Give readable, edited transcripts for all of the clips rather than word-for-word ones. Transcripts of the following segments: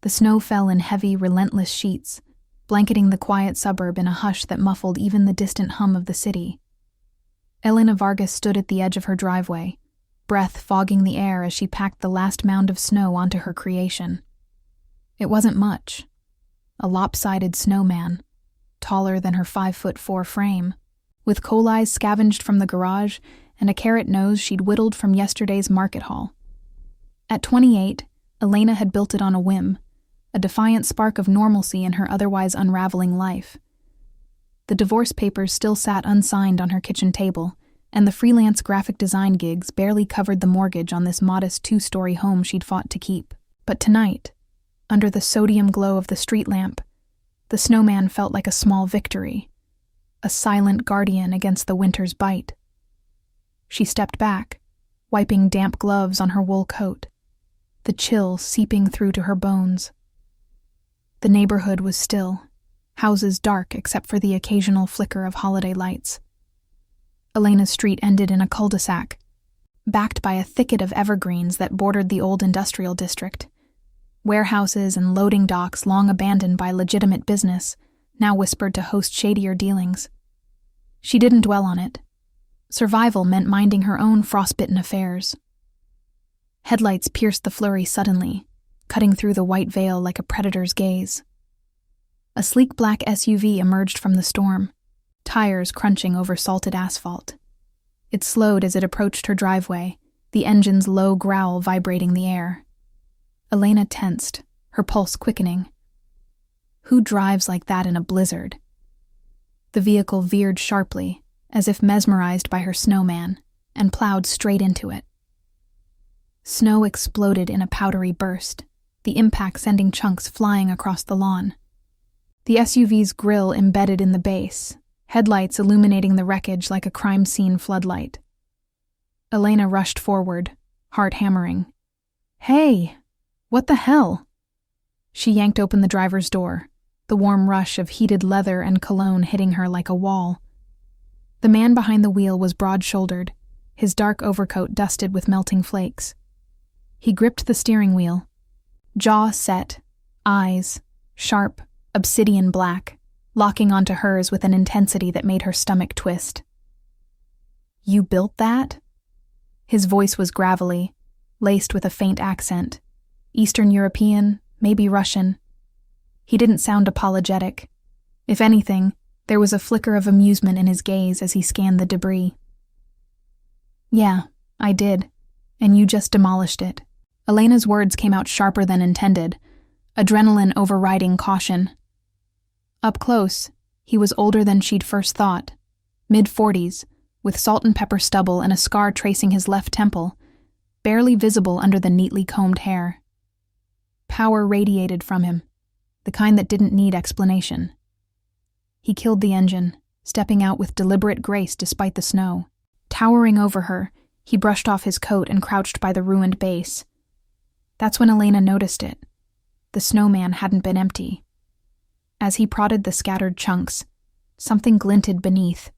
The snow fell in heavy, relentless sheets, blanketing the quiet suburb in a hush that muffled even the distant hum of the city. Elena Vargas stood at the edge of her driveway, breath fogging the air as she packed the last mound of snow onto her creation. It wasn't much. A lopsided snowman, taller than her 5'4" frame, with coal eyes scavenged from the garage and a carrot nose she'd whittled from yesterday's market haul. At 28, Elena had built it on a whim, a defiant spark of normalcy in her otherwise unraveling life. The divorce papers still sat unsigned on her kitchen table, and the freelance graphic design gigs barely covered the mortgage on this modest 2-story home she'd fought to keep. But tonight, under the sodium glow of the street lamp, the snowman felt like a small victory, a silent guardian against the winter's bite. She stepped back, wiping damp gloves on her wool coat, the chill seeping through to her bones. The neighborhood was still, houses dark except for the occasional flicker of holiday lights. Elena's street ended in a cul-de-sac, backed by a thicket of evergreens that bordered the old industrial district. Warehouses and loading docks long abandoned by legitimate business now whispered to host shadier dealings. She didn't dwell on it. Survival meant minding her own frostbitten affairs. Headlights pierced the flurry suddenly, cutting through the white veil like a predator's gaze. A sleek black SUV emerged from the storm, tires crunching over salted asphalt. It slowed as it approached her driveway, the engine's low growl vibrating the air. Elena tensed, her pulse quickening. Who drives like that in a blizzard? The vehicle veered sharply, as if mesmerized by her snowman, and plowed straight into it. Snow exploded in a powdery burst, the impact sending chunks flying across the lawn. The SUV's grille embedded in the base, headlights illuminating the wreckage like a crime scene floodlight. Elena rushed forward, heart hammering. "Hey! What the hell?" She yanked open the driver's door, the warm rush of heated leather and cologne hitting her like a wall. The man behind the wheel was broad-shouldered, his dark overcoat dusted with melting flakes. He gripped the steering wheel, jaw set, eyes sharp, obsidian black, locking onto hers with an intensity that made her stomach twist. "You built that?" His voice was gravelly, laced with a faint accent. Eastern European, maybe Russian. He didn't sound apologetic. If anything, there was a flicker of amusement in his gaze as he scanned the debris. "Yeah, I did, and you just demolished it." Elena's words came out sharper than intended, adrenaline overriding caution. Up close, he was older than she'd first thought, mid-40s, with salt and pepper stubble and a scar tracing his left temple, barely visible under the neatly combed hair. Power radiated from him, the kind that didn't need explanation. He killed the engine, stepping out with deliberate grace despite the snow. Towering over her, he brushed off his coat and crouched by the ruined base. That's when Elena noticed it. The snowman hadn't been empty. As he prodded the scattered chunks, something glinted beneath,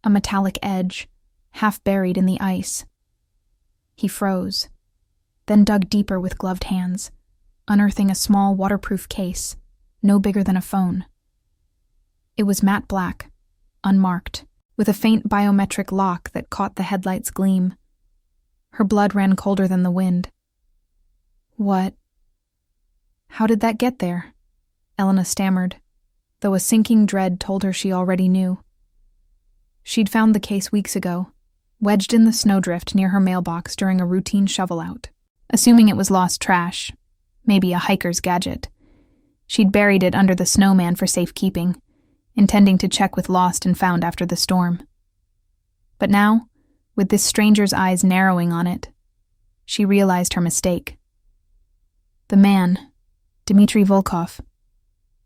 a metallic edge, half buried in the ice. He froze, then dug deeper with gloved hands, unearthing a small waterproof case, no bigger than a phone. It was matte black, unmarked, with a faint biometric lock that caught the headlight's gleam. Her blood ran colder than the wind. "What? How did that get there?" Elena stammered, though a sinking dread told her she already knew. She'd found the case weeks ago, wedged in the snowdrift near her mailbox during a routine shovel-out. Assuming it was lost trash, maybe a hiker's gadget, she'd buried it under the snowman for safekeeping, intending to check with lost and found after the storm. But now, with this stranger's eyes narrowing on it, she realized her mistake. The man, Dmitry Volkov,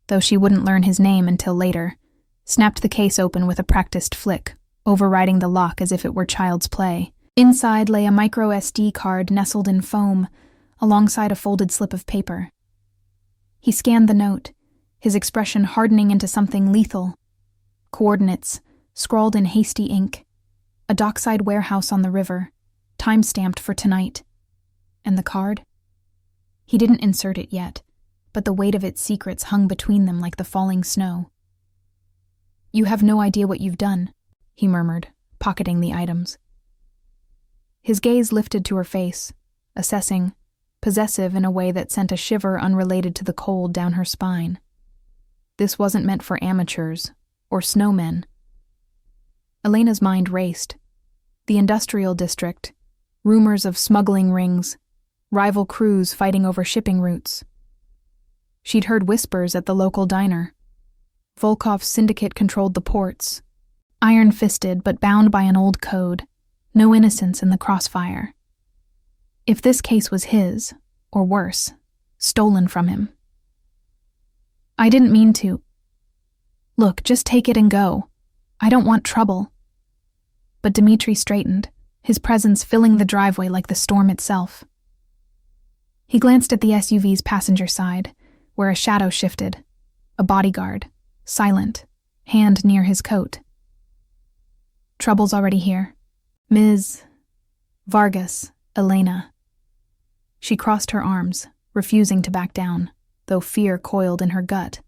though she wouldn't learn his name until later, snapped the case open with a practiced flick, overriding the lock as if it were child's play. Inside lay a micro SD card nestled in foam, alongside a folded slip of paper. He scanned the note, his expression hardening into something lethal. Coordinates, scrawled in hasty ink. A dockside warehouse on the river, time-stamped for tonight. And the card? He didn't insert it yet, but the weight of its secrets hung between them like the falling snow. "You have no idea what you've done," he murmured, pocketing the items. His gaze lifted to her face, assessing, possessive in a way that sent a shiver unrelated to the cold down her spine. This wasn't meant for amateurs or snowmen. Elena's mind raced. The industrial district, rumors of smuggling rings, rival crews fighting over shipping routes. She'd heard whispers at the local diner. Volkov's syndicate controlled the ports, iron-fisted but bound by an old code, no innocence in the crossfire. If this case was his, or worse, stolen from him. "I didn't mean to. Look, just take it and go. I don't want trouble." But Dmitri straightened, his presence filling the driveway like the storm itself. He glanced at the SUV's passenger side, where a shadow shifted, a bodyguard, silent, hand near his coat. "Trouble's already here. Ms. Vargas, Elena." She crossed her arms, refusing to back down, though fear coiled in her gut.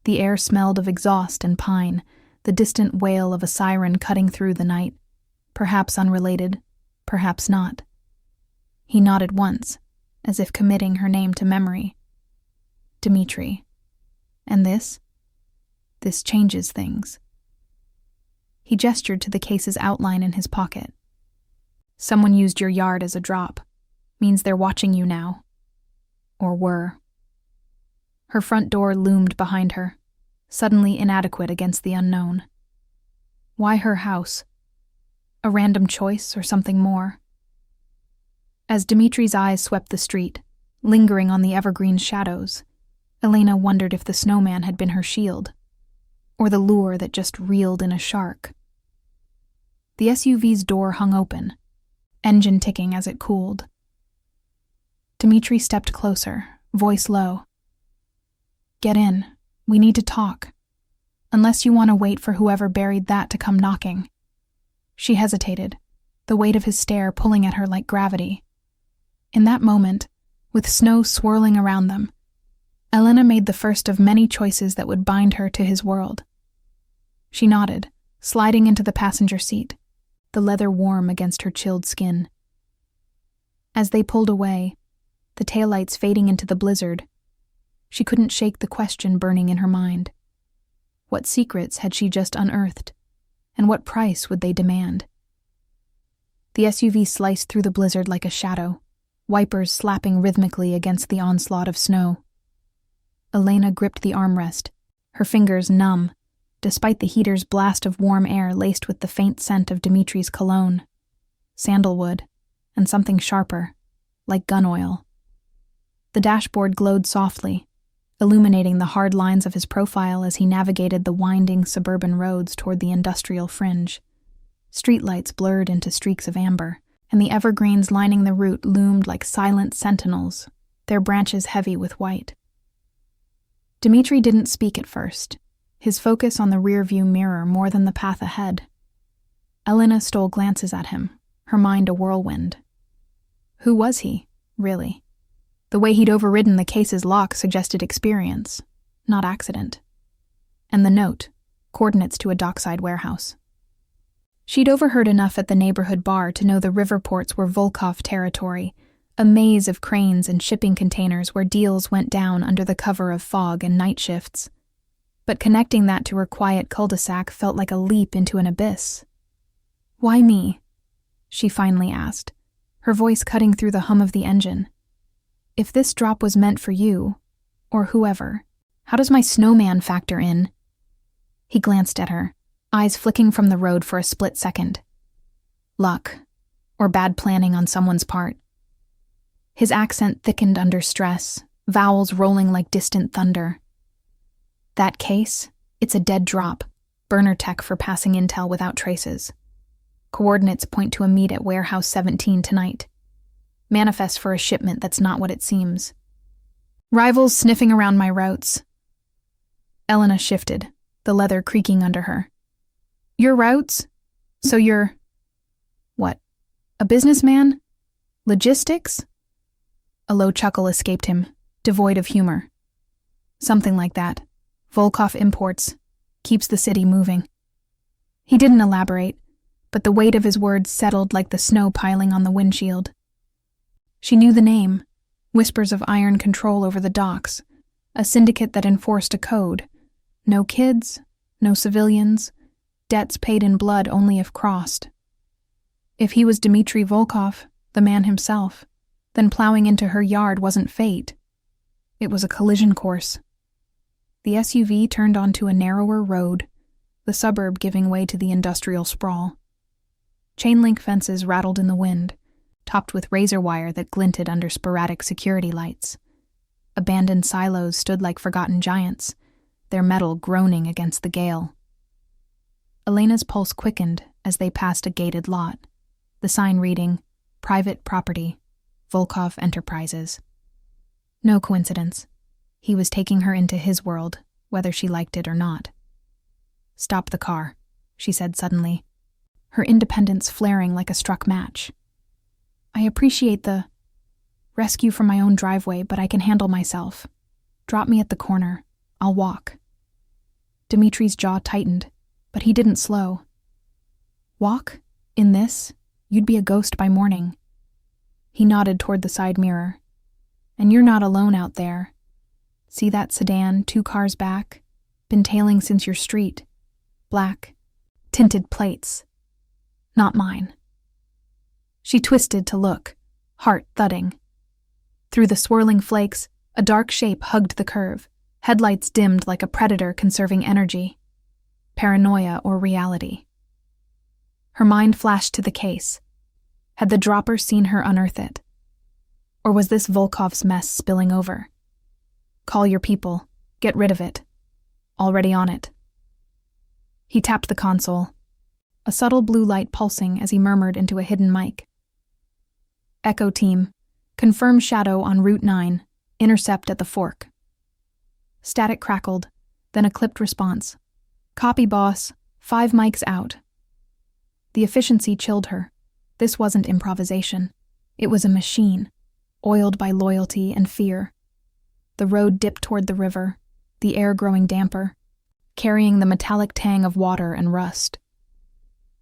The air smelled of exhaust and pine, the distant wail of a siren cutting through the night, perhaps unrelated, perhaps not. He nodded once, as if committing her name to memory. Dmitri. And this? This changes things. He gestured to the case's outline in his pocket. "Someone used your yard as a drop. Means they're watching you now. Or were." Her front door loomed behind her, suddenly inadequate against the unknown. Why her house? A random choice or something more? As Dimitri's eyes swept the street, lingering on the evergreen shadows, Elena wondered if the snowman had been her shield, or the lure that just reeled in a shark. The SUV's door hung open, engine ticking as it cooled. Dmitri stepped closer, voice low. "Get in. We need to talk. Unless you want to wait for whoever buried that to come knocking." She hesitated, the weight of his stare pulling at her like gravity. In that moment, with snow swirling around them, Elena made the first of many choices that would bind her to his world. She nodded, sliding into the passenger seat, the leather warm against her chilled skin. As they pulled away, the taillights fading into the blizzard, she couldn't shake the question burning in her mind. What secrets had she just unearthed, and what price would they demand? The SUV sliced through the blizzard like a shadow, wipers slapping rhythmically against the onslaught of snow. Elena gripped the armrest, her fingers numb, despite the heater's blast of warm air laced with the faint scent of Dimitri's cologne, sandalwood, and something sharper, like gun oil. The dashboard glowed softly, illuminating the hard lines of his profile as he navigated the winding suburban roads toward the industrial fringe. Streetlights blurred into streaks of amber, and the evergreens lining the route loomed like silent sentinels, their branches heavy with white. Dmitri didn't speak at first, his focus on the rearview mirror more than the path ahead. Elena stole glances at him, her mind a whirlwind. Who was he, really? The way he'd overridden the case's lock suggested experience, not accident. And the note, coordinates to a dockside warehouse. She'd overheard enough at the neighborhood bar to know the river ports were Volkov territory, a maze of cranes and shipping containers where deals went down under the cover of fog and night shifts. But connecting that to her quiet cul-de-sac felt like a leap into an abyss. "Why me?" she finally asked, her voice cutting through the hum of the engine. "If this drop was meant for you, or whoever, how does my snowman factor in?" He glanced at her, eyes flicking from the road for a split second. Luck, or bad planning on someone's part. His accent thickened under stress, vowels rolling like distant thunder. "That case, it's a dead drop, burner tech for passing intel without traces. Coordinates point to a meet at Warehouse 17 tonight. Manifest for a shipment that's not what it seems. Rivals sniffing around my routes." Elena shifted, the leather creaking under her. "Your routes? So you're... what? A businessman? Logistics?" A low chuckle escaped him, devoid of humor, Something like that. Volkov Imports. Keeps the city moving. He didn't elaborate, but the weight of his words settled like the snow piling on the windshield. She knew the name, whispers of iron control over the docks, a syndicate that enforced a code. No kids, no civilians, debts paid in blood only if crossed. If he was Dmitry Volkov, the man himself, then plowing into her yard wasn't fate. It was a collision course. The SUV turned onto a narrower road, the suburb giving way to the industrial sprawl. Chain-link fences rattled in the wind, topped with razor wire that glinted under sporadic security lights. Abandoned silos stood like forgotten giants, their metal groaning against the gale. Elena's pulse quickened as they passed a gated lot, the sign reading, Private Property, Volkov Enterprises. No coincidence. He was taking her into his world, whether she liked it or not. "Stop the car," she said suddenly, her independence flaring like a struck match. "I appreciate the rescue from my own driveway, but I can handle myself. Drop me at the corner. I'll walk." Dimitri's jaw tightened, but he didn't slow. "Walk? In this? You'd be a ghost by morning." He nodded toward the side mirror. "And you're not alone out there. See that sedan 2 cars back? Been tailing since your street. Black. Tinted plates. Not mine." She twisted to look, heart thudding. Through the swirling flakes, a dark shape hugged the curve, headlights dimmed like a predator conserving energy. Paranoia or reality? Her mind flashed to the case. Had the dropper seen her unearth it? Or was this Volkov's mess spilling over? "Call your people. Get rid of it. Already on it." He tapped the console, a subtle blue light pulsing as he murmured into a hidden mic. "Echo Team, confirm shadow on Route 9, intercept at the fork." Static crackled, then a clipped response. "Copy, boss. 5 mics out." The efficiency chilled her. This wasn't improvisation. It was a machine, oiled by loyalty and fear. The road dipped toward the river, the air growing damper, carrying the metallic tang of water and rust.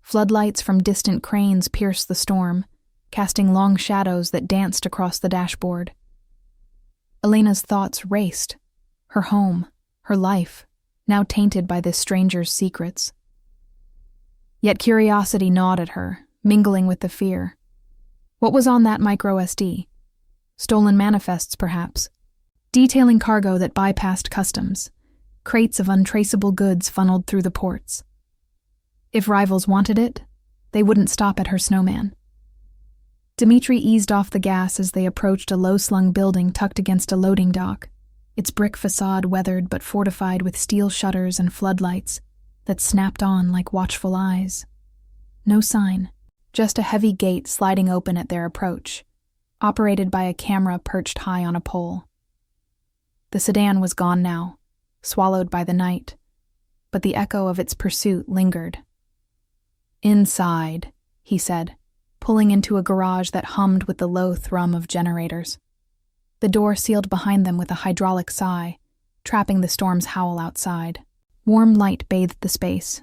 Floodlights from distant cranes pierced the storm, casting long shadows that danced across the dashboard. Elena's thoughts raced. Her home, her life, now tainted by this stranger's secrets. Yet curiosity gnawed at her, mingling with the fear. What was on that micro SD? Stolen manifests, perhaps. Detailing cargo that bypassed customs. Crates of untraceable goods funneled through the ports. If rivals wanted it, they wouldn't stop at her Snowman. Dmitri eased off the gas as they approached a low-slung building tucked against a loading dock, its brick facade weathered but fortified with steel shutters and floodlights that snapped on like watchful eyes. No sign, just a heavy gate sliding open at their approach, operated by a camera perched high on a pole. The sedan was gone now, swallowed by the night, but the echo of its pursuit lingered. "Inside," he said, pulling into a garage that hummed with the low thrum of generators. The door sealed behind them with a hydraulic sigh, trapping the storm's howl outside. Warm light bathed the space.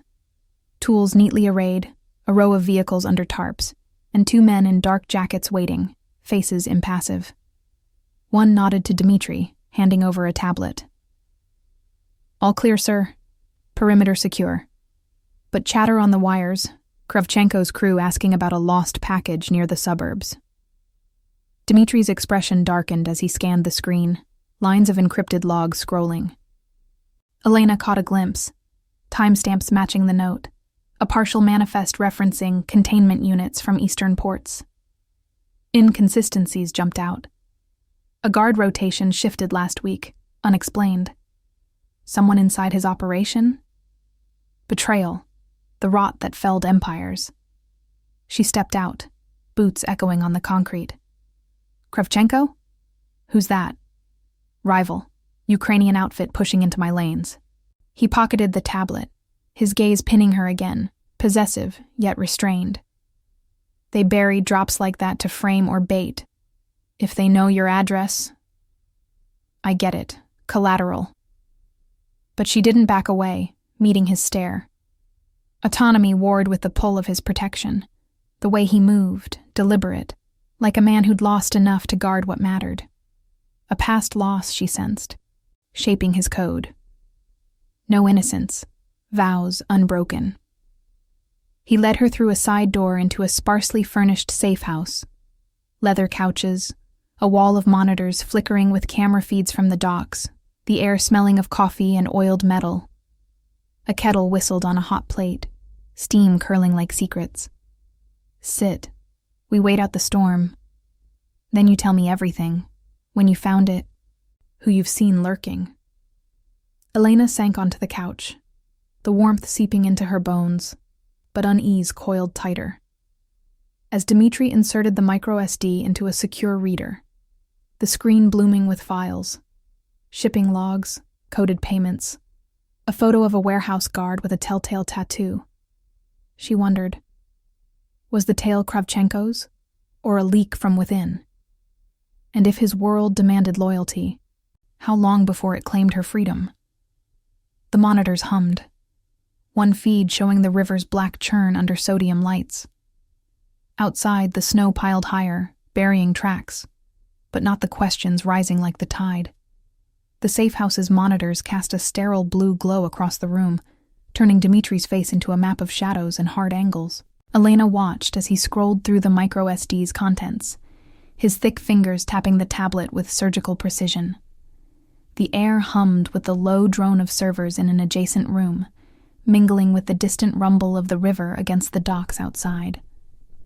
Tools neatly arrayed, a row of vehicles under tarps, and 2 men in dark jackets waiting, faces impassive. One nodded to Dmitri, handing over a tablet. "All clear, sir. Perimeter secure. But chatter on the wires, Kravchenko's crew asking about a lost package near the suburbs." Dmitri's expression darkened as he scanned the screen, lines of encrypted logs scrolling. Elena caught a glimpse, timestamps matching the note, a partial manifest referencing containment units from eastern ports. Inconsistencies jumped out. A guard rotation shifted last week, unexplained. Someone inside his operation? Betrayal, the rot that felled empires. She stepped out, boots echoing on the concrete. "Kravchenko? Who's that?" "Rival, Ukrainian outfit pushing into my lanes." He pocketed the tablet, his gaze pinning her again, possessive yet restrained. "They bury drops like that to frame or bait. If they know your address..." "I get it. Collateral. But she didn't back away, meeting his stare. Autonomy warred with the pull of his protection, the way he moved, deliberate, like a man who'd lost enough to guard what mattered. A past loss, she sensed, shaping his code. No innocence, vows unbroken. He led her through a side door into a sparsely furnished safe house. Leather couches, a wall of monitors flickering with camera feeds from the docks, the air smelling of coffee and oiled metal. A kettle whistled on a hot plate, steam curling like secrets. Sit. We wait out the storm. Then you tell me everything. When you found it, who you've seen lurking. Elena sank onto the couch, the warmth seeping into her bones, but unease coiled tighter. As Dmitri inserted the micro-SD into a secure reader, the screen blooming with files, shipping logs, coded payments, a photo of a warehouse guard with a telltale tattoo. She wondered, was the tale Kravchenko's, or a leak from within? And if his world demanded loyalty, how long before it claimed her freedom? The monitors hummed, one feed showing the river's black churn under sodium lights. Outside, the snow piled higher, burying tracks, but not the questions rising like the tide. The safe house's monitors cast a sterile blue glow across the room, turning Dmitri's face into a map of shadows and hard angles. Elena watched as he scrolled through the micro-SD's contents, his thick fingers tapping the tablet with surgical precision. The air hummed with the low drone of servers in an adjacent room, mingling with the distant rumble of the river against the docks outside.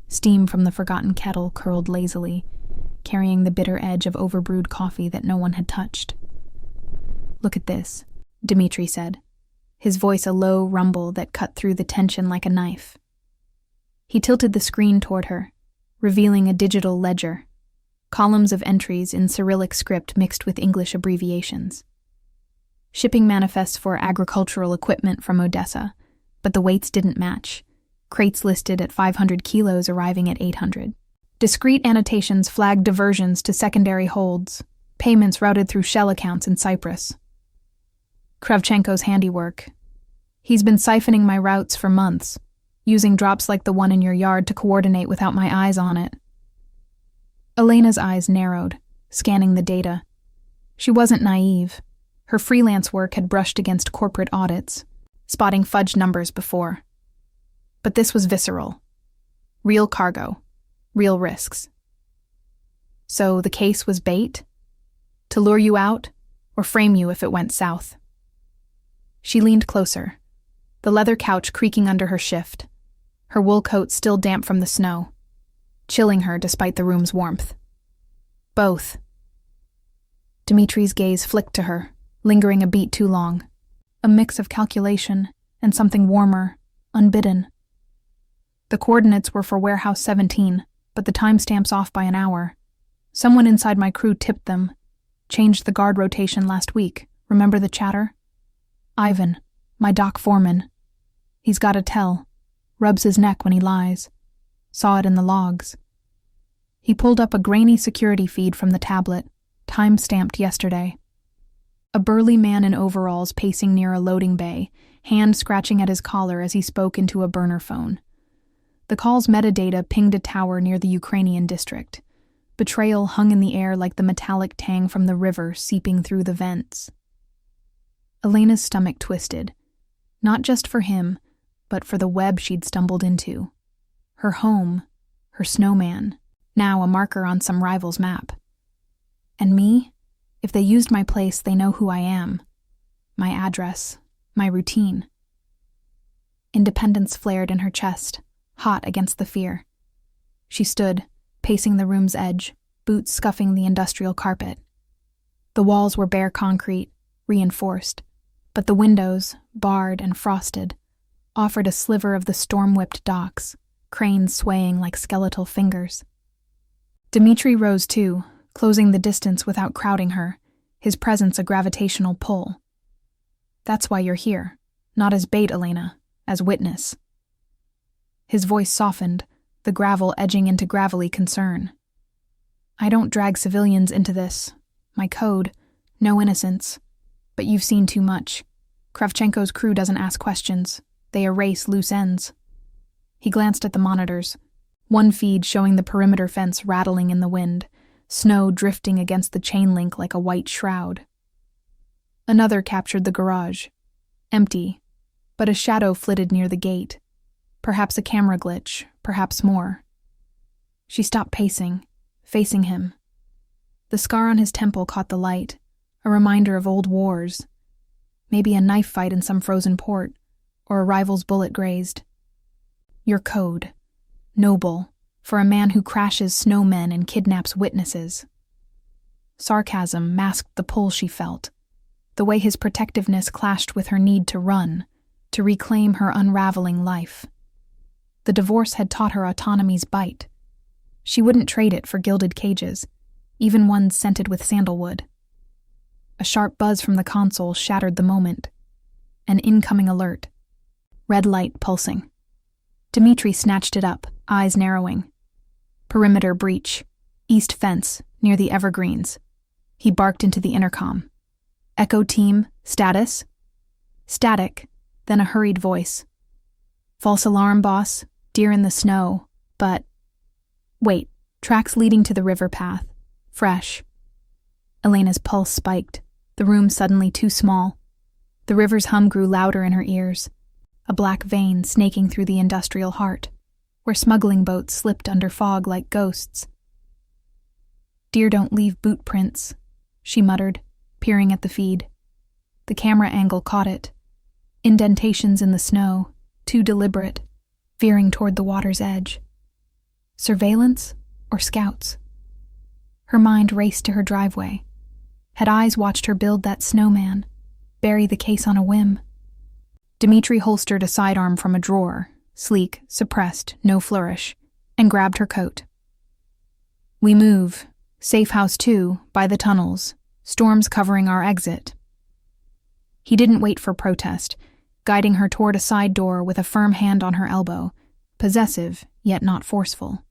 Steam from the forgotten kettle curled lazily, carrying the bitter edge of overbrewed coffee that no one had touched. "Look at this," Dmitri said, his voice a low rumble that cut through the tension like a knife. He tilted the screen toward her, revealing a digital ledger, columns of entries in Cyrillic script mixed with English abbreviations. Shipping manifests for agricultural equipment from Odessa, but the weights didn't match, crates listed at 500 kilos arriving at 800. Discrete annotations flagged diversions to secondary holds, payments routed through shell accounts in Cyprus. Kravchenko's handiwork. He's been siphoning my routes for months, using drops like the one in your yard to coordinate without my eyes on it. Elena's eyes narrowed, scanning the data. She wasn't naive. Her freelance work had brushed against corporate audits, spotting fudged numbers before. But this was visceral. Real cargo. Real risks. So the case was bait? To lure you out, or frame you if it went south? She leaned closer, the leather couch creaking under her shift, her wool coat still damp from the snow, chilling her despite the room's warmth. Both. Dmitri's gaze flicked to her, lingering a beat too long. A mix of calculation and something warmer, unbidden. The coordinates were for Warehouse 17, but the timestamp's off by an hour. Someone inside my crew tipped them. Changed the guard rotation last week. Remember the chatter? Ivan, my dock foreman. He's got a tell. Rubs his neck when he lies. Saw it in the logs. He pulled up a grainy security feed from the tablet, time-stamped yesterday. A burly man in overalls pacing near a loading bay, hand scratching at his collar as he spoke into a burner phone. The call's metadata pinged a tower near the Ukrainian district. Betrayal hung in the air like the metallic tang from the river seeping through the vents. Elena's stomach twisted, not just for him, but for the web she'd stumbled into. Her home, her Snowman, now a marker on some rival's map. And me? If they used my place, they know who I am. My address, my routine. Independence flared in her chest, hot against the fear. She stood, pacing the room's edge, boots scuffing the industrial carpet. The walls were bare concrete, reinforced, but the windows, barred and frosted, offered a sliver of the storm-whipped docks, cranes swaying like skeletal fingers. Dmitri rose too, closing the distance without crowding her, his presence a gravitational pull. That's why you're here, not as bait, Elena, as witness. His voice softened, the gravel edging into gravelly concern. I don't drag civilians into this. My code, no innocence. But you've seen too much. Kravchenko's crew doesn't ask questions. They erase loose ends. He glanced at the monitors. One feed showing the perimeter fence rattling in the wind, snow drifting against the chain link like a white shroud. Another captured the garage. Empty, but a shadow flitted near the gate. Perhaps a camera glitch, perhaps more. She stopped pacing, facing him. The scar on his temple caught the light, a reminder of old wars. Maybe a knife fight in some frozen port, or a rival's bullet grazed. Your code. Noble, for a man who crashes snowmen and kidnaps witnesses. Sarcasm masked the pull she felt, the way his protectiveness clashed with her need to run, to reclaim her unraveling life. The divorce had taught her autonomy's bite. She wouldn't trade it for gilded cages, even ones scented with sandalwood. A sharp buzz from the console shattered the moment. An incoming alert. Red light pulsing. Dmitri snatched it up, eyes narrowing. Perimeter breach. East fence, near the evergreens. He barked into the intercom. Echo team, status? Static, then a hurried voice. False alarm, boss. Deer in the snow, but... Wait, tracks leading to the river path. Fresh. Elena's pulse spiked, the room suddenly too small. The river's hum grew louder in her ears, a black vein snaking through the industrial heart, where smuggling boats slipped under fog like ghosts. Deer don't leave boot prints, she muttered, peering at the feed. The camera angle caught it. Indentations in the snow, too deliberate, veering toward the water's edge. Surveillance or scouts? Her mind raced to her driveway. Had eyes watched her build that snowman, bury the case on a whim? Dmitri holstered a sidearm from a drawer, sleek, suppressed, no flourish, and grabbed her coat. We move. Safe house 2, by the tunnels. Storms covering our exit. He didn't wait for protest, guiding her toward a side door with a firm hand on her elbow, possessive, yet not forceful.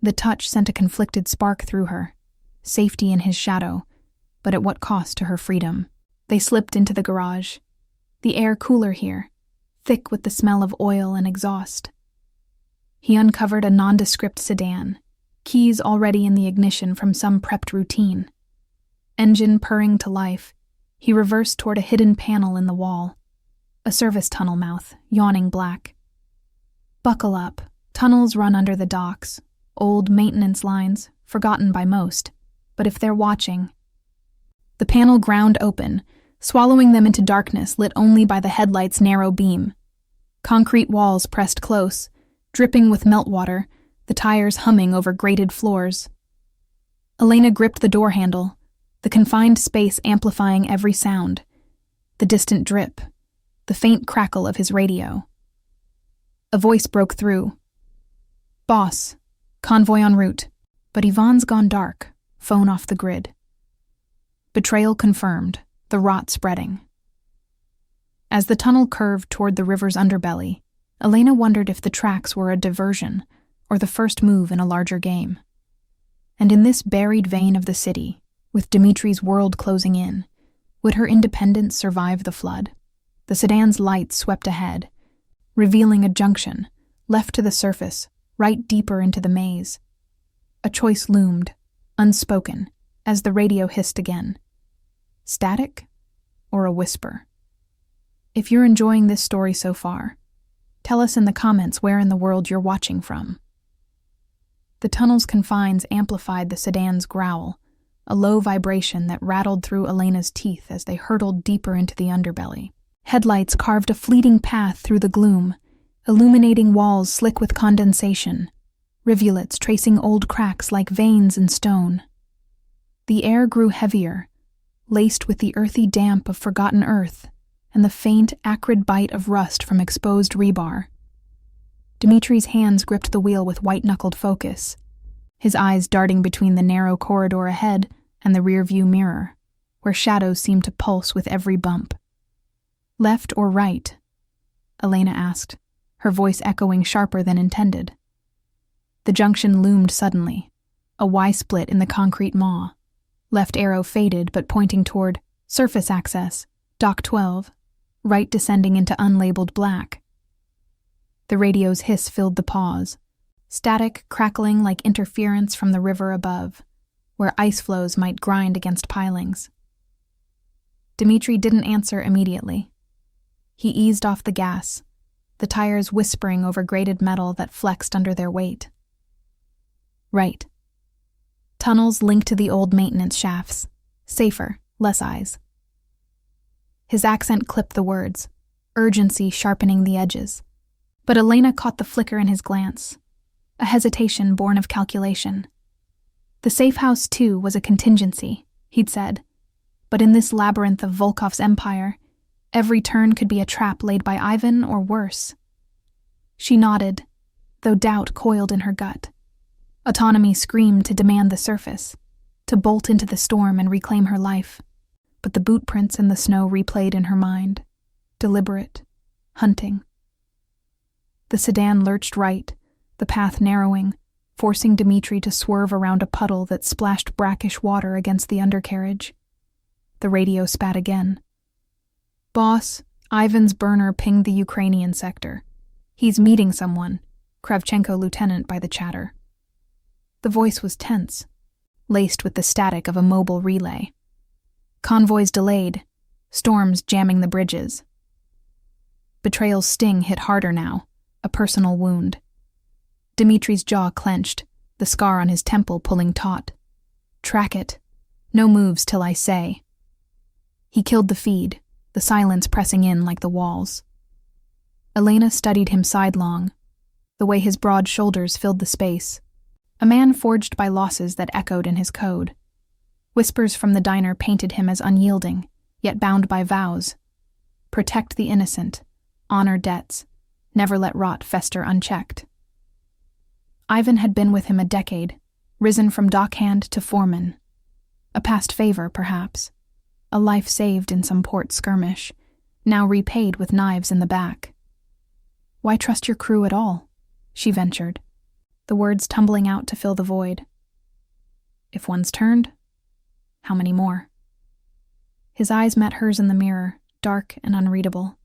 The touch sent a conflicted spark through her, safety in his shadow, but at what cost to her freedom? They slipped into the garage. The air cooler here, thick with the smell of oil and exhaust. He uncovered a nondescript sedan, keys already in the ignition from some prepped routine. Engine purring to life, he reversed toward a hidden panel in the wall. A service tunnel mouth, yawning black. Buckle up. Tunnels run under the docks. Old maintenance lines, forgotten by most. But if they're watching... The panel ground open, swallowing them into darkness lit only by the headlight's narrow beam. Concrete walls pressed close, dripping with meltwater, the tires humming over grated floors. Elena gripped the door handle, the confined space amplifying every sound. The distant drip, the faint crackle of his radio. A voice broke through. Boss, convoy en route, but Yvonne's gone dark, phone off the grid. Betrayal confirmed, the rot spreading. As the tunnel curved toward the river's underbelly, Elena wondered if the tracks were a diversion or the first move in a larger game. And in this buried vein of the city, with Dmitri's world closing in, would her independence survive the flood? The sedan's lights swept ahead, revealing a junction, left to the surface, right deeper into the maze. A choice loomed, unspoken, as the radio hissed again. Static or a whisper? If you're enjoying this story so far, tell us in the comments where in the world you're watching from. The tunnel's confines amplified the sedan's growl, a low vibration that rattled through Elena's teeth as they hurtled deeper into the underbelly. Headlights carved a fleeting path through the gloom, illuminating walls slick with condensation, rivulets tracing old cracks like veins in stone. The air grew heavier, laced with the earthy damp of forgotten earth and the faint, acrid bite of rust from exposed rebar. Dmitri's hands gripped the wheel with white-knuckled focus, his eyes darting between the narrow corridor ahead and the rear-view mirror, where shadows seemed to pulse with every bump. Left or right? Elena asked, her voice echoing sharper than intended. The junction loomed suddenly, a Y-split in the concrete maw. Left arrow faded but pointing toward surface access, Dock 12. right descending into unlabeled black. The radio's hiss filled the pause, static crackling like interference from the river above, where ice flows might grind against pilings. Dmitri didn't answer immediately. He eased off the gas, the tires whispering over grated metal that flexed under their weight. Right. Tunnels linked to the old maintenance shafts. Safer, less eyes. His accent clipped the words, urgency sharpening the edges. But Elena caught the flicker in his glance, a hesitation born of calculation. The safe house, too, was a contingency, he'd said. But in this labyrinth of Volkov's empire, every turn could be a trap laid by Ivan or worse. She nodded, though doubt coiled in her gut. Autonomy screamed to demand the surface, to bolt into the storm and reclaim her life. But the boot prints in the snow replayed in her mind, deliberate, hunting. The sedan lurched right, the path narrowing, forcing Dmitri to swerve around a puddle that splashed brackish water against the undercarriage. The radio spat again. "Boss, Ivan's burner pinged the Ukrainian sector. He's meeting someone," Kravchenko lieutenant by the chatter. The voice was tense, laced with the static of a mobile relay. Convoys delayed, storms jamming the bridges. Betrayal's sting hit harder now, a personal wound. Dmitri's jaw clenched, the scar on his temple pulling taut. Track it. No moves till I say. He killed the feed, the silence pressing in like the walls. Elena studied him sidelong, the way his broad shoulders filled the space. A man forged by losses that echoed in his code. Whispers from the diner painted him as unyielding, yet bound by vows. Protect the innocent, honor debts, never let rot fester unchecked. Ivan had been with him a decade, risen from dockhand to foreman. A past favor, perhaps. A life saved in some port skirmish, now repaid with knives in the back. "Why trust your crew at all?" she ventured, the words tumbling out to fill the void. "If one's turned, how many more?" His eyes met hers in the mirror, dark and unreadable.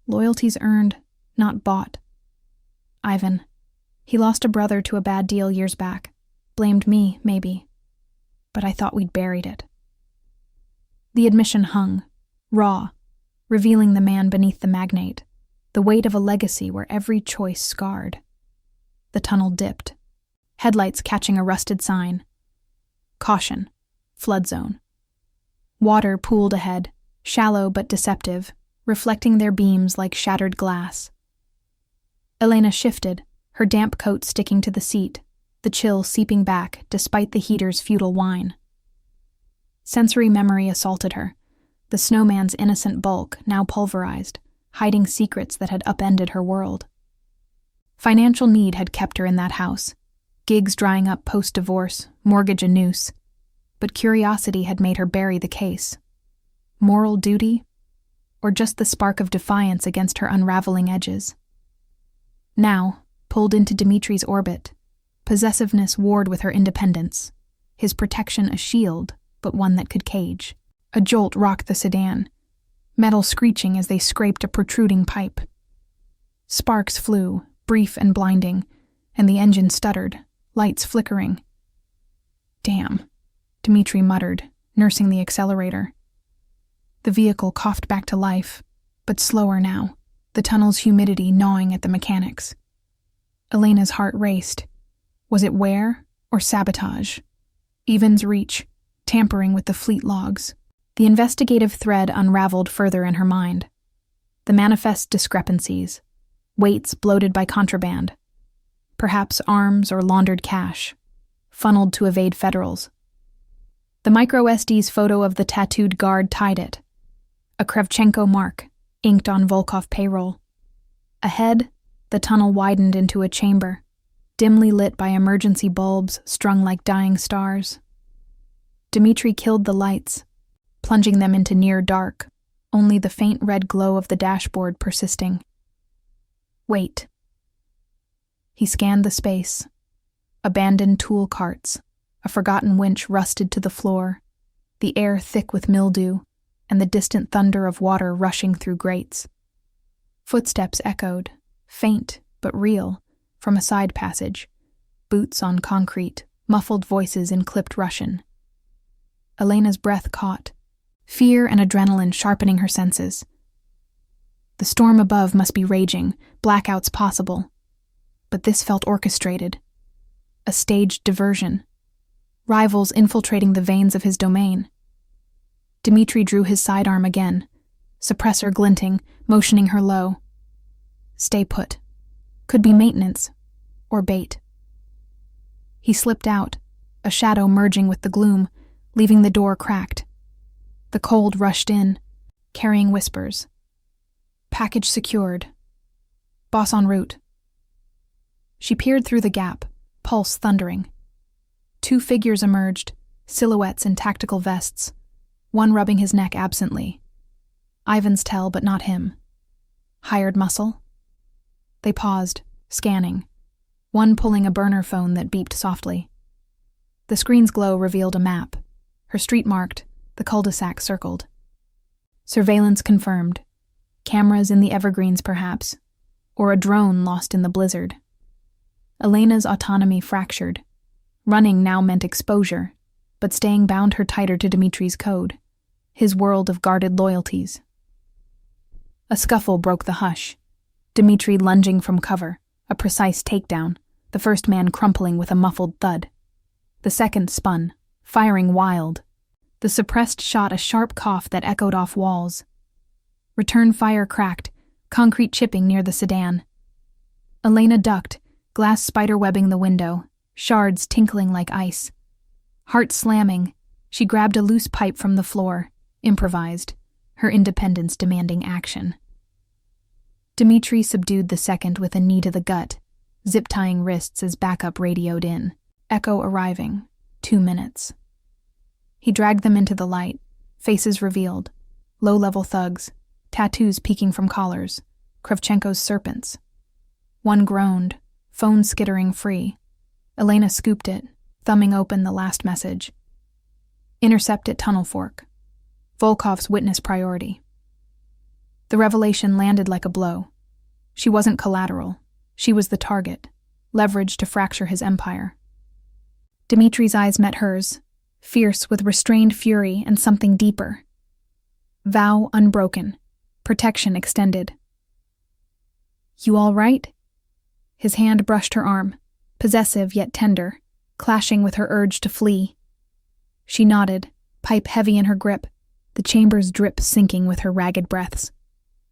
"Loyalty's earned, not bought. Ivan, he lost a brother to a bad deal years back. Blamed me, maybe. But I thought we'd buried it." The admission hung, raw, revealing the man beneath the magnate, the weight of a legacy where every choice scarred. The tunnel dipped, headlights catching a rusted sign. Caution, flood zone. Water pooled ahead, shallow but deceptive, reflecting their beams like shattered glass. Elena shifted, her damp coat sticking to the seat, the chill seeping back despite the heater's futile whine. Sensory memory assaulted her, the snowman's innocent bulk now pulverized, hiding secrets that had upended her world. Financial need had kept her in that house, gigs drying up post-divorce, mortgage a noose, but curiosity had made her bury the case. Moral duty, or just the spark of defiance against her unraveling edges? Now, pulled into Dmitri's orbit, possessiveness warred with her independence, his protection a shield, but one that could cage. A jolt rocked the sedan, metal screeching as they scraped a protruding pipe. Sparks flew, brief and blinding, and the engine stuttered, lights flickering. "Damn," Dmitri muttered, nursing the accelerator. The vehicle coughed back to life, but slower now, the tunnel's humidity gnawing at the mechanics. Elena's heart raced. Was it wear or sabotage? Ivan's reach, tampering with the fleet logs. The investigative thread unraveled further in her mind. The manifest discrepancies, weights bloated by contraband, perhaps arms or laundered cash, funneled to evade federals. The micro-SD's photo of the tattooed guard tied it. A Kravchenko mark, inked on Volkov payroll. Ahead, the tunnel widened into a chamber, dimly lit by emergency bulbs strung like dying stars. Dmitri killed the lights, plunging them into near dark, only the faint red glow of the dashboard persisting. Wait. He scanned the space. Abandoned tool carts, a forgotten winch rusted to the floor, the air thick with mildew, and the distant thunder of water rushing through grates. Footsteps echoed, faint but real, from a side passage, boots on concrete, muffled voices in clipped Russian. Elena's breath caught, fear and adrenaline sharpening her senses. The storm above must be raging, blackouts possible. But this felt orchestrated. A staged diversion. Rivals infiltrating the veins of his domain. Dmitri drew his sidearm again, suppressor glinting, motioning her low. Stay put. Could be maintenance, or bait. He slipped out, a shadow merging with the gloom, leaving the door cracked. The cold rushed in, carrying whispers. Package secured. Boss en route. She peered through the gap, pulse thundering. 2 figures emerged, silhouettes in tactical vests, one rubbing his neck absently. Ivan's tell, but not him. Hired muscle? They paused, scanning, one pulling a burner phone that beeped softly. The screen's glow revealed a map, her street marked, the cul-de-sac circled. Surveillance confirmed. Cameras in the evergreens, perhaps, or a drone lost in the blizzard. Elena's autonomy fractured. Running now meant exposure, but staying bound her tighter to Dmitri's code, his world of guarded loyalties. A scuffle broke the hush. Dmitri lunging from cover, a precise takedown, the first man crumpling with a muffled thud. The second spun, firing wild. The suppressed shot a sharp cough that echoed off walls. Return fire cracked, concrete chipping near the sedan. Elena ducked, glass spiderwebbing the window, shards tinkling like ice. Heart slamming, she grabbed a loose pipe from the floor, improvised, her independence demanding action. Dmitri subdued the second with a knee to the gut, zip-tying wrists as backup radioed in. Echo arriving. 2 minutes. He dragged them into the light, faces revealed, low-level thugs, tattoos peeking from collars, Kravchenko's serpents. One groaned, phone skittering free. Elena scooped it, thumbing open the last message. Intercept at Tunnel Fork. Volkov's witness priority. The revelation landed like a blow. She wasn't collateral. She was the target, leveraged to fracture his empire. Dmitri's eyes met hers, fierce with restrained fury and something deeper. Vow unbroken, protection extended. You all right? His hand brushed her arm, possessive yet tender, clashing with her urge to flee. She nodded, pipe heavy in her grip, the chamber's drip sinking with her ragged breaths.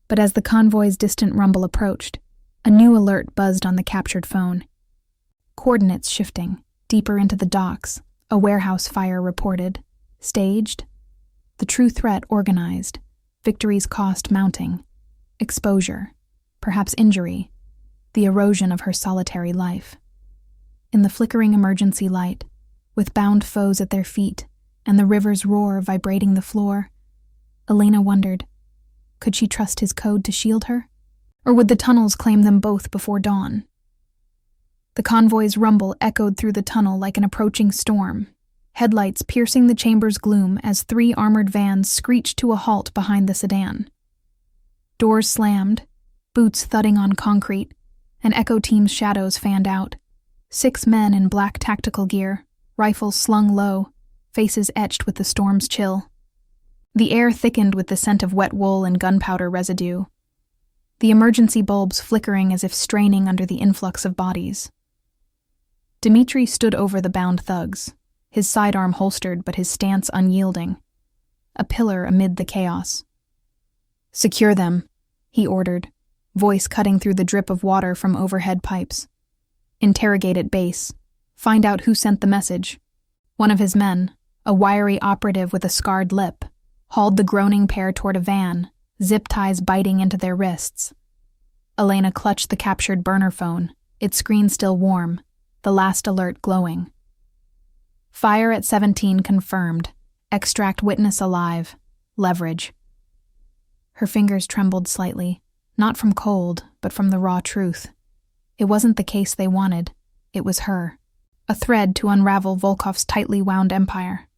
But as the convoy's distant rumble approached, a new alert buzzed on the captured phone. Coordinates shifting, deeper into the docks, a warehouse fire reported. Staged? The true threat organized, victory's cost mounting. Exposure, perhaps injury, the erosion of her solitary life. In the flickering emergency light, with bound foes at their feet and the river's roar vibrating the floor, Elena wondered, could she trust his code to shield her? Or would the tunnels claim them both before dawn? The convoy's rumble echoed through the tunnel like an approaching storm, headlights piercing the chamber's gloom as 3 armored vans screeched to a halt behind the sedan. Doors slammed, boots thudding on concrete, and Echo Team's shadows fanned out. 6 men in black tactical gear, rifles slung low, faces etched with the storm's chill. The air thickened with the scent of wet wool and gunpowder residue, the emergency bulbs flickering as if straining under the influx of bodies. Dmitri stood over the bound thugs, his sidearm holstered but his stance unyielding, a pillar amid the chaos. "Secure them," he ordered, voice cutting through the drip of water from overhead pipes. "Interrogate at base. Find out who sent the message." One of his men, a wiry operative with a scarred lip, hauled the groaning pair toward a van, zip ties biting into their wrists. Elena clutched the captured burner phone, its screen still warm, the last alert glowing. Fire at 17 confirmed. Extract witness alive. Leverage. Her fingers trembled slightly, not from cold, but from the raw truth. It wasn't the case they wanted. It was her. A thread to unravel Volkov's tightly wound empire.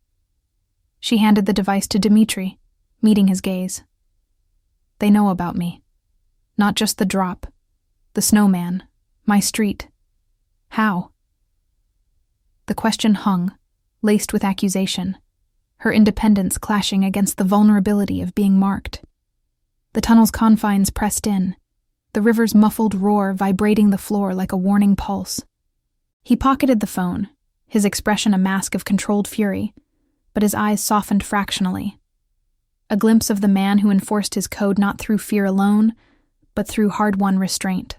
She handed the device to Dmitri, meeting his gaze. They know about me. Not just the drop. The Snowman. My street. How? The question hung, laced with accusation, her independence clashing against the vulnerability of being marked. The tunnel's confines pressed in, the river's muffled roar vibrating the floor like a warning pulse. He pocketed the phone, his expression a mask of controlled fury, but his eyes softened fractionally. A glimpse of the man who enforced his code not through fear alone, but through hard-won restraint.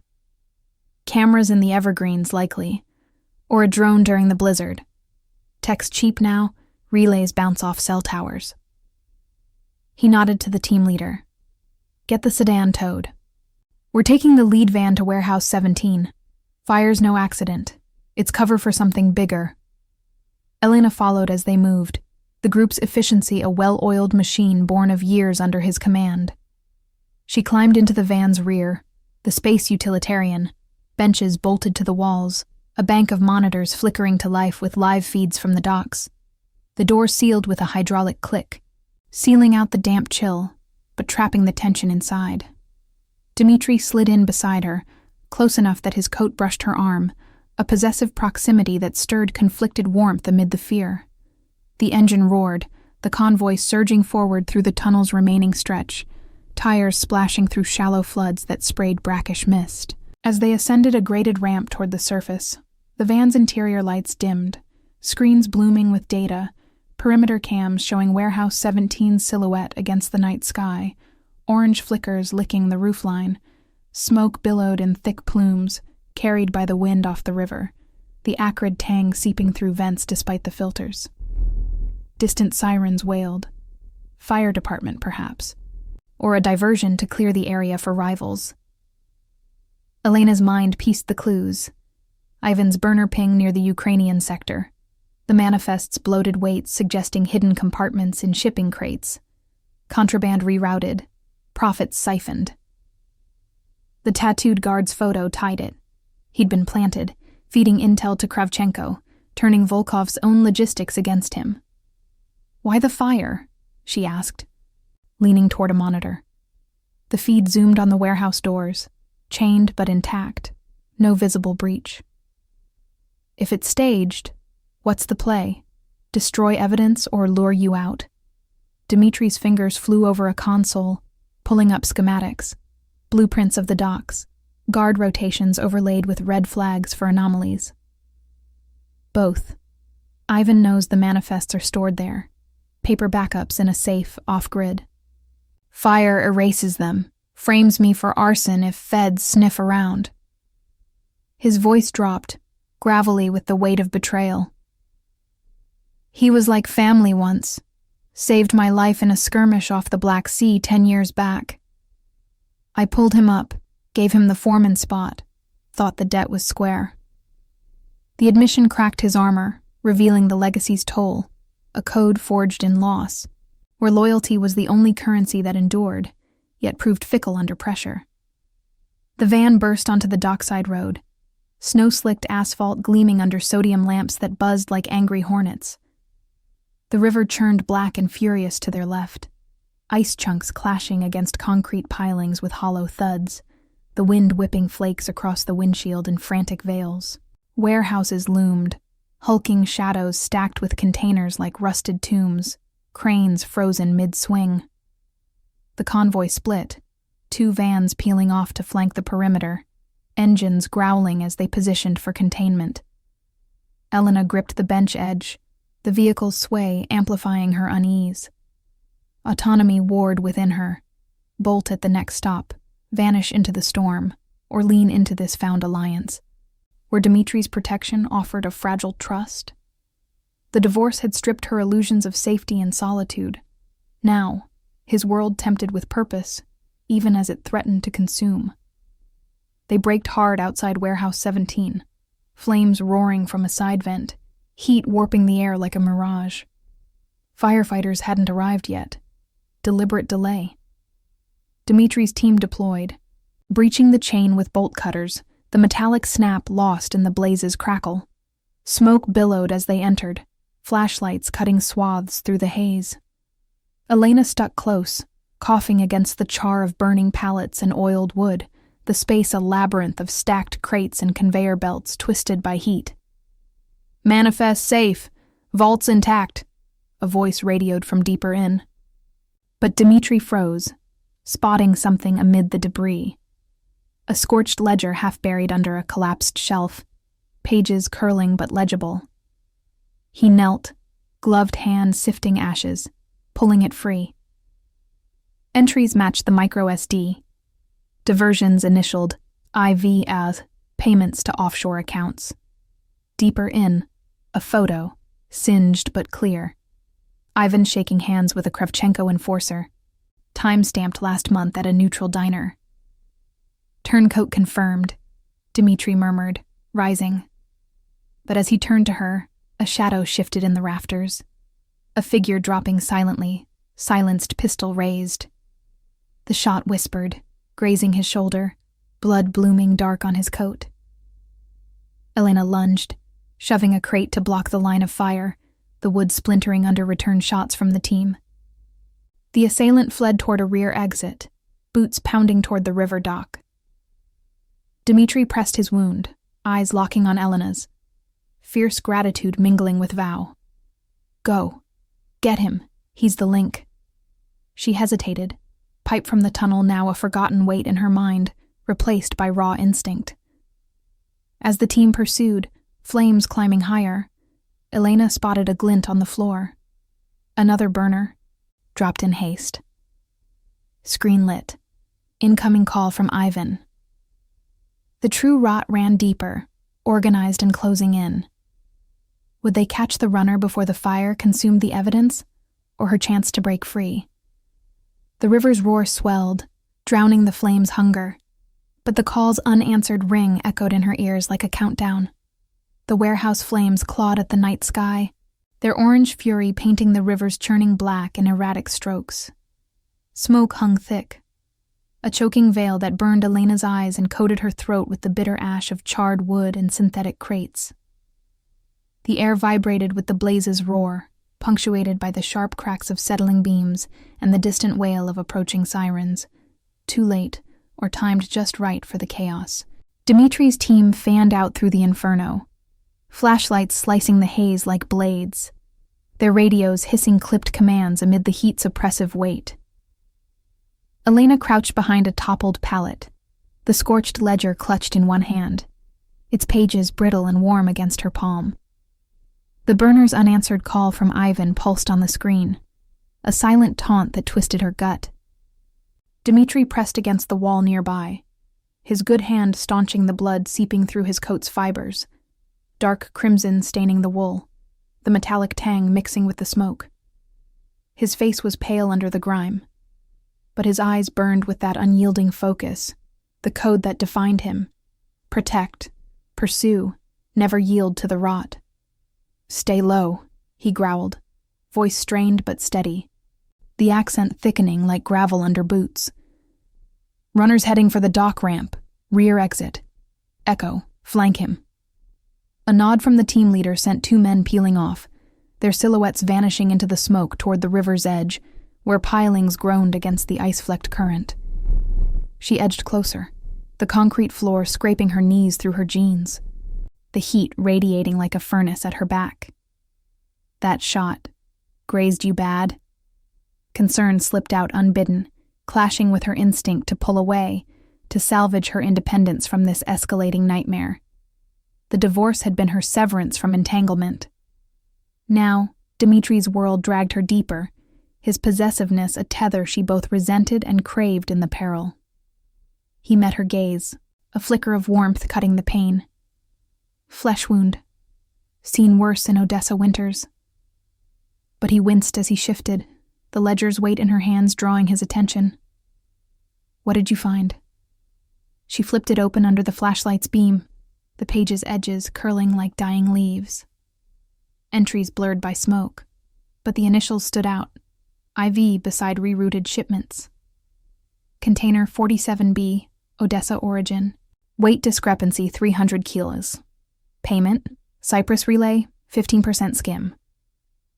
Cameras in the evergreens, likely, or a drone during the blizzard. Tech's cheap now, relays bounce off cell towers. He nodded to the team leader. Get the sedan towed. We're taking the lead van to Warehouse 17. Fire's no accident. It's cover for something bigger. Elena followed as they moved, the group's efficiency a well-oiled machine born of years under his command. She climbed into the van's rear, the space utilitarian, benches bolted to the walls, a bank of monitors flickering to life with live feeds from the docks. The door sealed with a hydraulic click, sealing out the damp chill, but trapping the tension inside. Dmitri slid in beside her, close enough that his coat brushed her arm, a possessive proximity that stirred conflicted warmth amid the fear. The engine roared, the convoy surging forward through the tunnel's remaining stretch, tires splashing through shallow floods that sprayed brackish mist. As they ascended a graded ramp toward the surface, the van's interior lights dimmed, screens blooming with data, perimeter cams showing Warehouse 17's silhouette against the night sky, orange flickers licking the roofline, smoke billowed in thick plumes, carried by the wind off the river, the acrid tang seeping through vents despite the filters. Distant sirens wailed. Fire department, perhaps. Or a diversion to clear the area for rivals. Elena's mind pieced the clues. Ivan's burner ping near the Ukrainian sector. The manifest's bloated weights suggesting hidden compartments in shipping crates. Contraband rerouted. Profits siphoned. The tattooed guard's photo tied it. He'd been planted, feeding intel to Kravchenko, turning Volkov's own logistics against him. Why the fire? She asked, leaning toward a monitor. The feed zoomed on the warehouse doors, chained but intact, no visible breach. If it's staged, what's the play? Destroy evidence or lure you out? Dmitri's fingers flew over a console, pulling up schematics, blueprints of the docks, guard rotations overlaid with red flags for anomalies. Both. Ivan knows the manifests are stored there, paper backups in a safe off-grid. Fire erases them, frames me for arson if feds sniff around. His voice dropped, gravelly with the weight of betrayal. He was like family once, saved my life in a skirmish off the Black Sea 10 years back. I pulled him up, gave him the foreman spot, thought the debt was square. The admission cracked his armor, revealing the legacy's toll, a code forged in loss, where loyalty was the only currency that endured, yet proved fickle under pressure. The van burst onto the dockside road, snow-slicked asphalt gleaming under sodium lamps that buzzed like angry hornets. The river churned black and furious to their left, ice chunks clashing against concrete pilings with hollow thuds, the wind whipping flakes across the windshield in frantic veils. Warehouses loomed, hulking shadows stacked with containers like rusted tombs, cranes frozen mid-swing. The convoy split, 2 vans peeling off to flank the perimeter, engines growling as they positioned for containment. Elena gripped the bench edge, the vehicle's sway amplifying her unease. Autonomy warred within her. Bolt at the next stop, vanish into the storm, or lean into this found alliance, where Dmitri's protection offered a fragile trust. The divorce had stripped her illusions of safety and solitude. Now, his world tempted with purpose, even as it threatened to consume. They braked hard outside Warehouse 17, flames roaring from a side vent, heat warping the air like a mirage. Firefighters hadn't arrived yet. Deliberate delay. Dmitri's team deployed, breaching the chain with bolt cutters, the metallic snap lost in the blaze's crackle. Smoke billowed as they entered, flashlights cutting swaths through the haze. Elena stuck close, coughing against the char of burning pallets and oiled wood, the space a labyrinth of stacked crates and conveyor belts twisted by heat. "Manifest safe. Vaults intact," a voice radioed from deeper in. But Dmitri froze, spotting something amid the debris. A scorched ledger half buried under a collapsed shelf, pages curling but legible. He knelt, gloved hand sifting ashes, pulling it free. Entries matched the micro SD. Diversions initialed IV as payments to offshore accounts. Deeper in, a photo, singed but clear. Ivan shaking hands with a Kravchenko enforcer, time-stamped last month at a neutral diner. "Turncoat confirmed," Dmitri murmured, rising. But as he turned to her, a shadow shifted in the rafters. A figure dropping silently, silenced pistol raised. The shot whispered, grazing his shoulder, blood blooming dark on his coat. Elena lunged, shoving a crate to block the line of fire, the wood splintering under return shots from the team. The assailant fled toward a rear exit, boots pounding toward the river dock. Dmitri pressed his wound, eyes locking on Elena's, fierce gratitude mingling with vow. "Go. Get him. He's the link." She hesitated, pipe from the tunnel now a forgotten weight in her mind, replaced by raw instinct. As the team pursued, flames climbing higher, Elena spotted a glint on the floor. Another burner, dropped in haste. Screen lit. Incoming call from Ivan. The true rot ran deeper, organized and closing in. Would they catch the runner before the fire consumed the evidence, or her chance to break free? The river's roar swelled, drowning the flame's hunger, but the call's unanswered ring echoed in her ears like a countdown. The warehouse flames clawed at the night sky, their orange fury painting the river's churning black in erratic strokes. Smoke hung thick, a choking veil that burned Elena's eyes and coated her throat with the bitter ash of charred wood and synthetic crates. The air vibrated with the blaze's roar, punctuated by the sharp cracks of settling beams and the distant wail of approaching sirens, too late or timed just right for the chaos. Dmitri's team fanned out through the inferno, flashlights slicing the haze like blades, their radios hissing clipped commands amid the heat's oppressive weight. Elena crouched behind a toppled pallet, the scorched ledger clutched in one hand, its pages brittle and warm against her palm. The burner's unanswered call from Ivan pulsed on the screen, a silent taunt that twisted her gut. Dmitri pressed against the wall nearby, his good hand staunching the blood seeping through his coat's fibers, dark crimson staining the wool, the metallic tang mixing with the smoke. His face was pale under the grime, but his eyes burned with that unyielding focus, the code that defined him: protect, pursue, never yield to the rot. "Stay low," he growled, voice strained but steady, the accent thickening like gravel under boots. "Runners heading for the dock ramp, rear exit. Echo, flank him." A nod from the team leader sent two men peeling off, their silhouettes vanishing into the smoke toward the river's edge, where pilings groaned against the ice-flecked current. She edged closer, the concrete floor scraping her knees through her jeans, the heat radiating like a furnace at her back. "That shot grazed you bad?" Concern slipped out unbidden, clashing with her instinct to pull away, to salvage her independence from this escalating nightmare. The divorce had been her severance from entanglement. Now, Dmitri's world dragged her deeper, his possessiveness a tether she both resented and craved in the peril. He met her gaze, a flicker of warmth cutting the pain. Flesh wound. Seen worse in Odessa winters. But he winced as he shifted, the ledger's weight in her hands drawing his attention. "What did you find?" She flipped it open under the flashlight's beam, the page's edges curling like dying leaves. Entries blurred by smoke, but the initials stood out, IV beside rerouted shipments. Container 47B, Odessa origin. Weight discrepancy 300 kilos. Payment, Cyprus relay, 15% skim.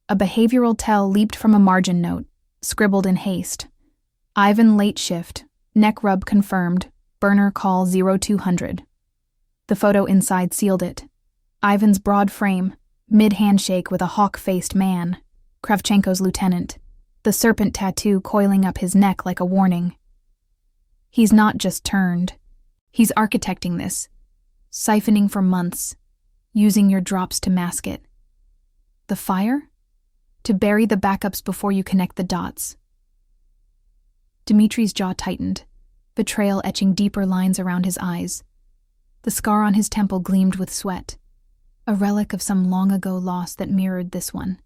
A behavioral tell leaped from a margin note, scribbled in haste. Ivan late shift, neck rub confirmed, burner call 0200. The photo inside sealed it. Ivan's broad frame, mid-handshake with a hawk-faced man, Kravchenko's lieutenant, the serpent tattoo coiling up his neck like a warning. He's not just turned. He's architecting this, siphoning for months, using your drops to mask it. The fire? To bury the backups before you connect the dots. Dmitri's jaw tightened, betrayal etching deeper lines around his eyes. The scar on his temple gleamed with sweat, a relic of some long-ago loss that mirrored this one.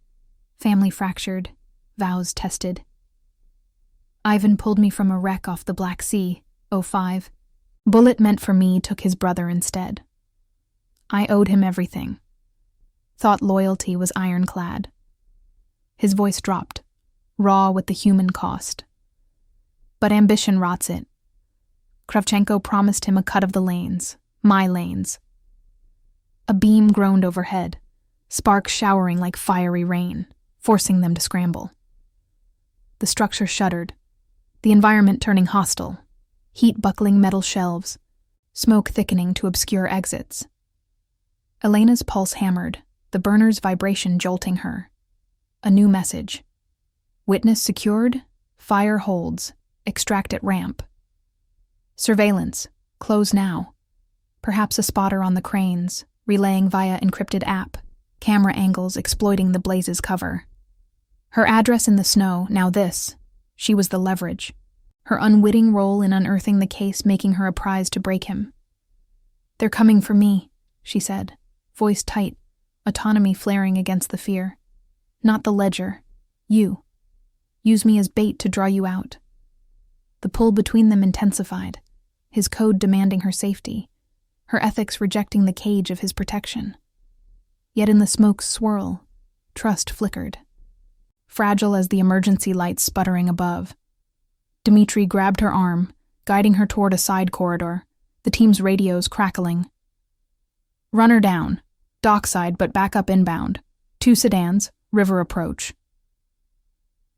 Family fractured, vows tested. Ivan pulled me from a wreck off the Black Sea, 05. Bullet meant for me took his brother instead. I owed him everything. Thought loyalty was ironclad. His voice dropped, raw with the human cost. But ambition rots it. Kravchenko promised him a cut of the lanes, my lanes. A beam groaned overhead, sparks showering like fiery rain, forcing them to scramble. The structure shuddered, the environment turning hostile, heat buckling metal shelves, smoke thickening to obscure exits. Elena's pulse hammered, the burner's vibration jolting her. A new message. Witness secured, fire holds, extract at ramp. Surveillance, close now. Perhaps a spotter on the cranes, relaying via encrypted app, camera angles exploiting the blaze's cover. Her address in the snow, now this. She was the leverage. Her unwitting role in unearthing the case making her a prize to break him. They're coming for me, she said, voice tight, autonomy flaring against the fear. Not the ledger. You. Use me as bait to draw you out. The pull between them intensified, his code demanding her safety, her ethics rejecting the cage of his protection. Yet in the smoke's swirl, trust flickered. Fragile as the emergency lights sputtering above. Dmitri grabbed her arm, guiding her toward a side corridor, the team's radios crackling. Run her down. Dockside, but back up inbound. 2 sedans, river approach.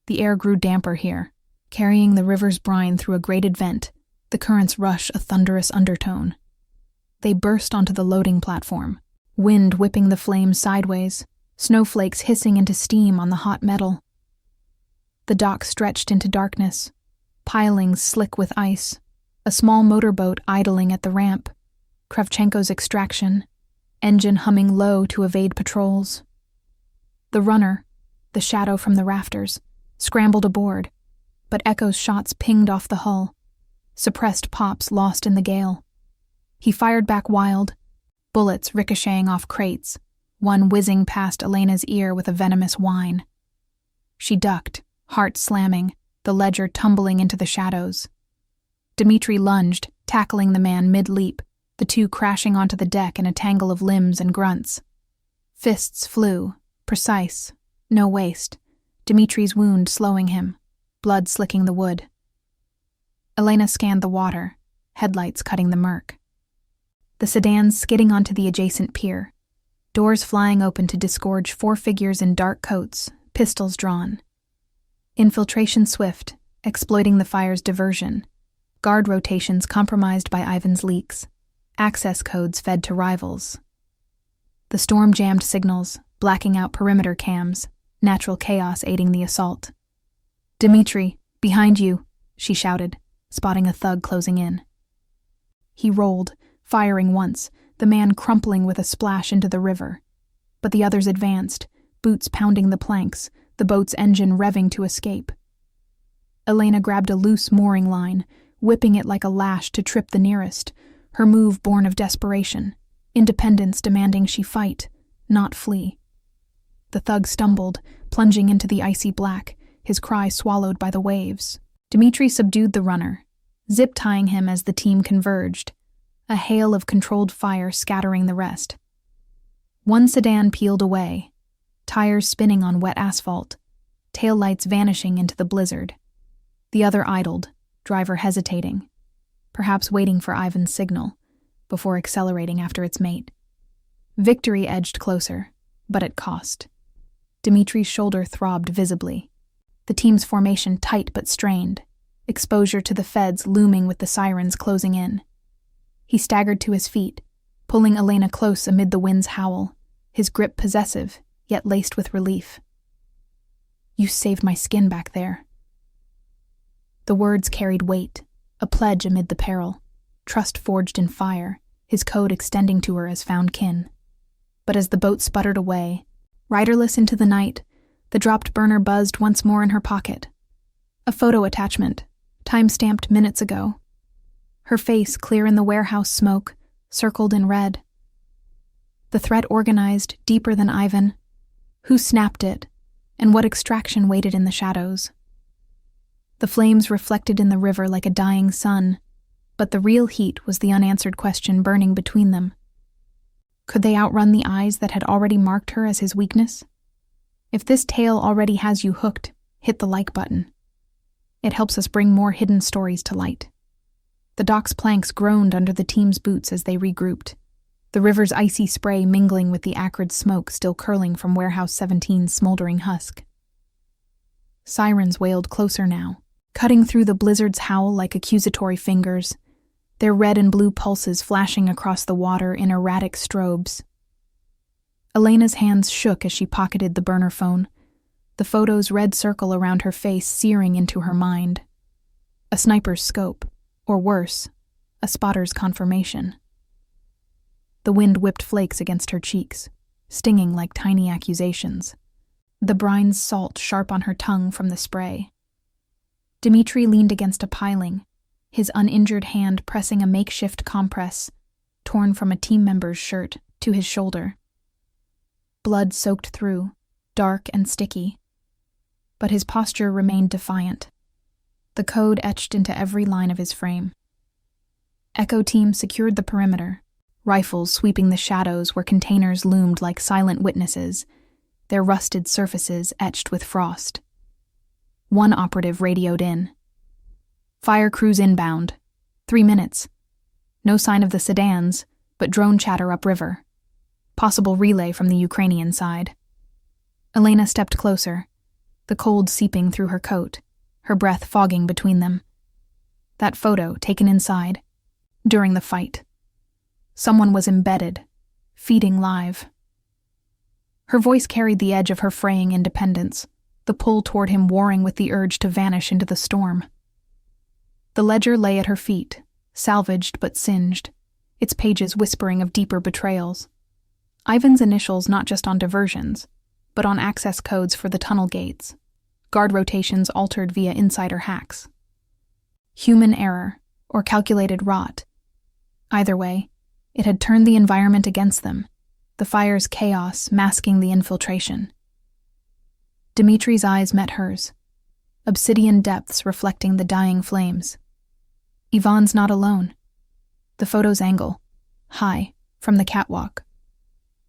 The air grew damper here, carrying the river's brine through a grated vent, the current's rush a thunderous undertone. They burst onto the loading platform, wind whipping the flames sideways, snowflakes hissing into steam on the hot metal. The dock stretched into darkness, pilings slick with ice, a small motorboat idling at the ramp, Kravchenko's extraction, engine humming low to evade patrols. The runner, the shadow from the rafters, scrambled aboard, but Echo's shots pinged off the hull, suppressed pops lost in the gale. He fired back wild, bullets ricocheting off crates, one whizzing past Elena's ear with a venomous whine. She ducked, heart slamming, the ledger tumbling into the shadows. Dmitri lunged, tackling the man mid-leap, the two crashing onto the deck in a tangle of limbs and grunts. Fists flew, precise, no waste, Dmitri's wound slowing him, blood slicking the wood. Elena scanned the water, headlights cutting the murk. The sedans skidding onto the adjacent pier, doors flying open to disgorge 4 figures in dark coats, pistols drawn. Infiltration swift, exploiting the fire's diversion. Guard rotations compromised by Ivan's leaks. Access codes fed to rivals. The storm jammed signals, blacking out perimeter cams, natural chaos aiding the assault. "Dmitri, behind you," she shouted, spotting a thug closing in. He rolled, firing once, the man crumpling with a splash into the river. But the others advanced, boots pounding the planks, the boat's engine revving to escape. Elena grabbed a loose mooring line, whipping it like a lash to trip the nearest, her move born of desperation, independence demanding she fight, not flee. The thug stumbled, plunging into the icy black, his cry swallowed by the waves. Dmitri subdued the runner, zip-tying him as the team converged, a hail of controlled fire scattering the rest. One sedan peeled away, tires spinning on wet asphalt, taillights vanishing into the blizzard. The other idled, driver hesitating, perhaps waiting for Ivan's signal, before accelerating after its mate. Victory edged closer, but at cost. Dmitri's shoulder throbbed visibly. the team's formation tight but strained, exposure to the feds looming with the sirens closing in. He staggered to his feet, pulling Elena close amid the wind's howl, his grip possessive, yet laced with relief. "You saved my skin back there." The words carried weight, a pledge amid the peril, trust forged in fire, his code extending to her as found kin. But as the boat sputtered away, riderless into the night, the dropped burner buzzed once more in her pocket. A photo attachment, time-stamped minutes ago. Her face clear in the warehouse smoke, circled in red. The threat organized, deeper than Ivan. Who snapped it, and what extraction waited in the shadows? The flames reflected in the river like a dying sun, but the real heat was the unanswered question burning between them. Could they outrun the eyes that had already marked her as his weakness? If this tale already has you hooked, hit the like button. It helps us bring more hidden stories to light. The dock's planks groaned under the team's boots as they regrouped, the river's icy spray mingling with the acrid smoke still curling from Warehouse 17's smoldering husk. Sirens wailed closer now, cutting through the blizzard's howl like accusatory fingers, their red and blue pulses flashing across the water in erratic strobes. Elena's hands shook as she pocketed the burner phone, the photo's red circle around her face searing into her mind. A sniper's scope, or worse, a spotter's confirmation. The wind whipped flakes against her cheeks, stinging like tiny accusations, the brine's salt sharp on her tongue from the spray. Dmitri leaned against a piling, his uninjured hand pressing a makeshift compress, torn from a team member's shirt, to his shoulder. Blood soaked through, dark and sticky. But his posture remained defiant, the code etched into every line of his frame. Echo Team secured the perimeter, rifles sweeping the shadows where containers loomed like silent witnesses, their rusted surfaces etched with frost. One operative radioed in. "Fire crews inbound. 3 minutes. No sign of the sedans, but drone chatter upriver. Possible relay from the Ukrainian side." Elena stepped closer, the cold seeping through her coat, her breath fogging between them. That photo taken inside, during the fight. Someone was embedded, feeding live. Her voice carried the edge of her fraying independence, the pull toward him warring with the urge to vanish into the storm. The ledger lay at her feet, salvaged but singed, its pages whispering of deeper betrayals. Ivan's initials not just on diversions, but on access codes for the tunnel gates, guard rotations altered via insider hacks. Human error, or calculated rot. Either way, it had turned the environment against them, the fire's chaos masking the infiltration. Dimitri's eyes met hers, obsidian depths reflecting the dying flames. Ivan's not alone. The photo's angle, high, from the catwalk.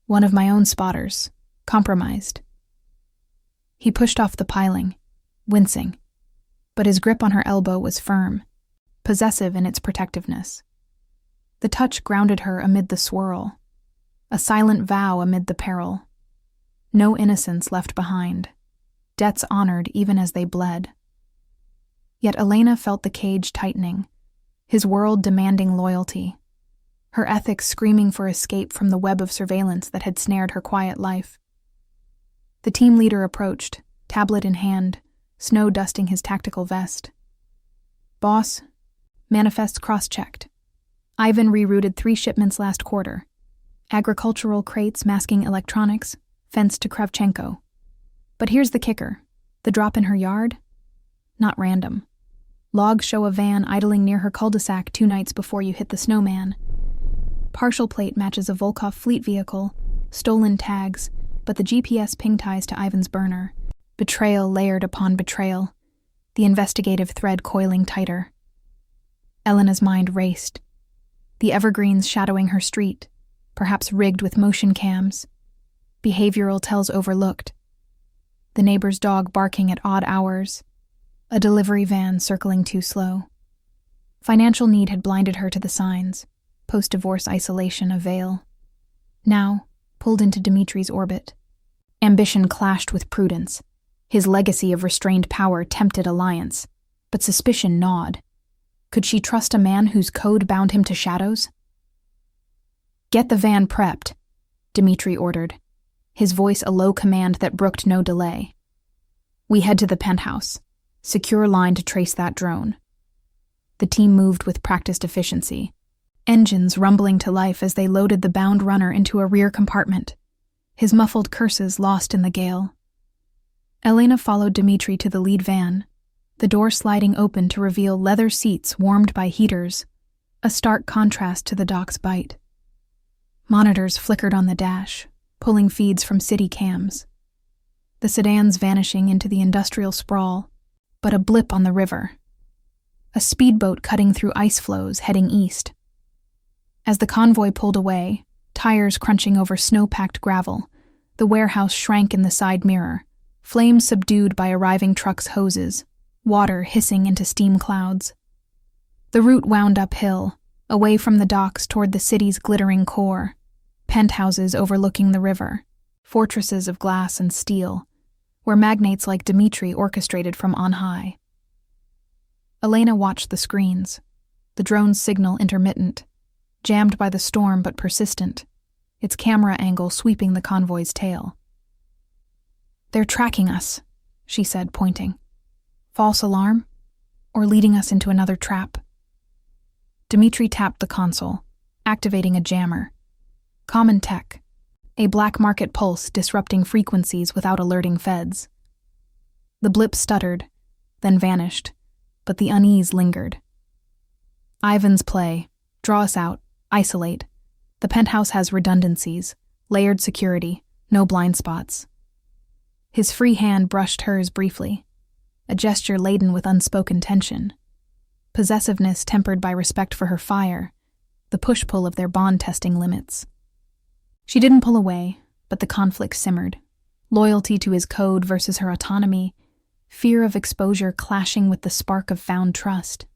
One of my own spotters, compromised. He pushed off the piling, wincing, but his grip on her elbow was firm, possessive in its protectiveness. The touch grounded her amid the swirl, a silent vow amid the peril. No innocence left behind, debts honored even as they bled. Yet Elena felt the cage tightening, his world demanding loyalty, her ethics screaming for escape from the web of surveillance that had snared her quiet life. The team leader approached, tablet in hand, snow dusting his tactical vest. "Boss, manifests cross-checked. Ivan rerouted 3 shipments last quarter. Agricultural crates masking electronics, fenced to Kravchenko. But here's the kicker. The drop in her yard? Not random. Logs show a van idling near her cul-de-sac 2 nights before you hit the Snowman. Partial plate matches a Volkov fleet vehicle, stolen tags, but the GPS ping ties to Ivan's burner. Betrayal layered upon betrayal, the investigative thread coiling tighter. Elena's mind raced. The evergreens shadowing her street, perhaps rigged with motion cams. Behavioral tells overlooked. The neighbor's dog barking at odd hours. A delivery van circling too slow. Financial need had blinded her to the signs. Post-divorce isolation a veil. Now, pulled into Dimitri's orbit. Ambition clashed with prudence. His legacy of restrained power tempted alliance, but suspicion gnawed. Could she trust a man whose code bound him to shadows? "Get the van prepped," Dmitri ordered, his voice a low command that brooked no delay. "We head to the penthouse. Secure line to trace that drone." The team moved with practiced efficiency, engines rumbling to life as they loaded the bound runner into a rear compartment, his muffled curses lost in the gale. Elena followed Dmitri to the lead van, the door sliding open to reveal leather seats warmed by heaters, a stark contrast to the dock's bite. Monitors flickered on the dash, pulling feeds from city cams. The sedans vanishing into the industrial sprawl, but a blip on the river. A speedboat cutting through ice floes heading east. As the convoy pulled away, tires crunching over snow-packed gravel, the warehouse shrank in the side mirror, flames subdued by arriving trucks' hoses, water hissing into steam clouds. The route wound uphill, away from the docks toward the city's glittering core, penthouses overlooking the river, fortresses of glass and steel, where magnates like Dmitri orchestrated from on high. Elena watched the screens, the drone's signal intermittent, jammed by the storm but persistent, its camera angle sweeping the convoy's tail. "They're tracking us," she said, pointing. "False alarm? Or leading us into another trap?" Dmitri tapped the console, activating a jammer. Common tech, a black market pulse disrupting frequencies without alerting feds. The blip stuttered, then vanished, but the unease lingered. "Ivan's play. Draw us out. Isolate. The penthouse has redundancies, layered security, no blind spots." His free hand brushed hers briefly, a gesture laden with unspoken tension. Possessiveness tempered by respect for her fire, the push-pull of their bond-testing limits. She didn't pull away, but the conflict simmered. Loyalty to his code versus her autonomy, fear of exposure clashing with the spark of found trust.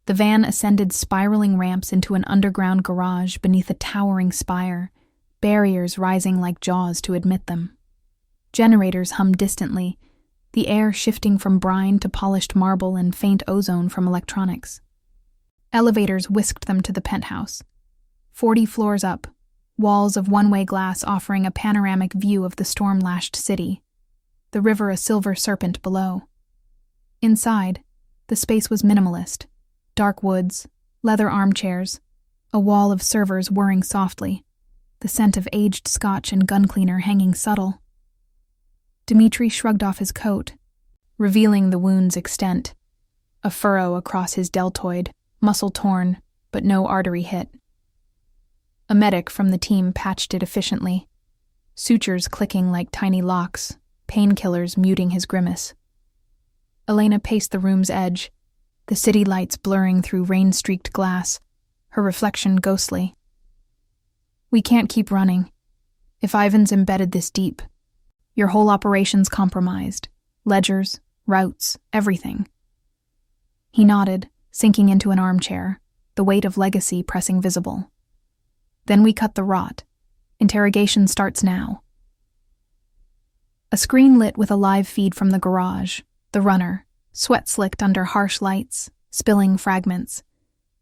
The van ascended spiraling ramps into an underground garage beneath a towering spire, barriers rising like jaws to admit them. Generators hummed distantly, the air shifting from brine to polished marble and faint ozone from electronics. Elevators whisked them to the penthouse. 40 floors up, walls of one-way glass offering a panoramic view of the storm-lashed city, the river a silver serpent below. Inside, the space was minimalist. Dark woods, leather armchairs, a wall of servers whirring softly, the scent of aged scotch and gun cleaner hanging subtle. Dmitri shrugged off his coat, revealing the wound's extent. A furrow across his deltoid, muscle torn, but no artery hit. A medic from the team patched it efficiently, sutures clicking like tiny locks, painkillers muting his grimace. Elena paced the room's edge, the city lights blurring through rain-streaked glass, her reflection ghostly. "We can't keep running. If Ivan's embedded this deep, your whole operation's compromised. Ledgers, routes, everything." He nodded, sinking into an armchair, the weight of legacy pressing visible. "Then we cut the rot. Interrogation starts now." A screen lit with a live feed from the garage, the runner, sweat slicked under harsh lights, spilling fragments.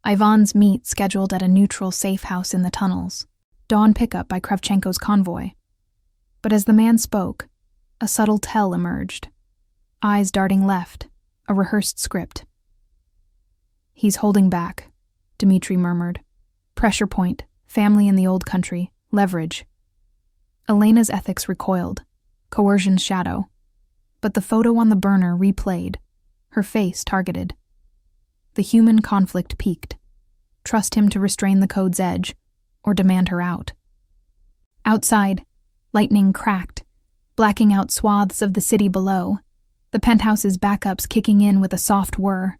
Ivan's meet scheduled at a neutral safe house in the tunnels, dawn pickup by Kravchenko's convoy. But as the man spoke, a subtle tell emerged. Eyes darting left, a rehearsed script. "He's holding back," Dmitri murmured. "Pressure point, family in the old country, leverage." Elena's ethics recoiled, coercion's shadow. But the photo on the burner replayed, her face targeted. The human conflict peaked. Trust him to restrain the code's edge, or demand her out. Outside, lightning cracked, blacking out swaths of the city below, the penthouse's backups kicking in with a soft whir.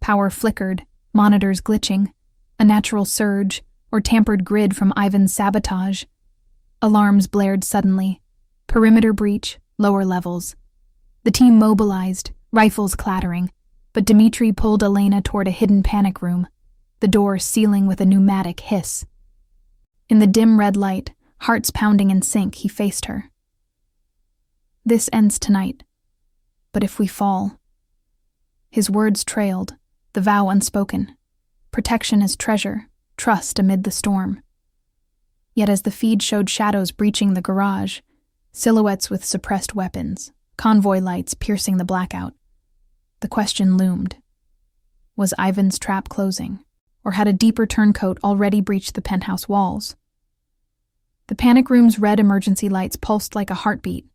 Power flickered, monitors glitching, a natural surge or tampered grid from Ivan's sabotage. Alarms blared suddenly. Perimeter breach, lower levels. The team mobilized, rifles clattering, but Dmitri pulled Elena toward a hidden panic room, the door sealing with a pneumatic hiss. In the dim red light, hearts pounding in sync, he faced her. This ends tonight. But if we fall... His words trailed, the vow unspoken. Protection as treasure, trust amid the storm. Yet as the feed showed shadows breaching the garage, silhouettes with suppressed weapons, convoy lights piercing the blackout, the question loomed. Was Ivan's trap closing, or had a deeper turncoat already breached the penthouse walls? The panic room's red emergency lights pulsed like a heartbeat,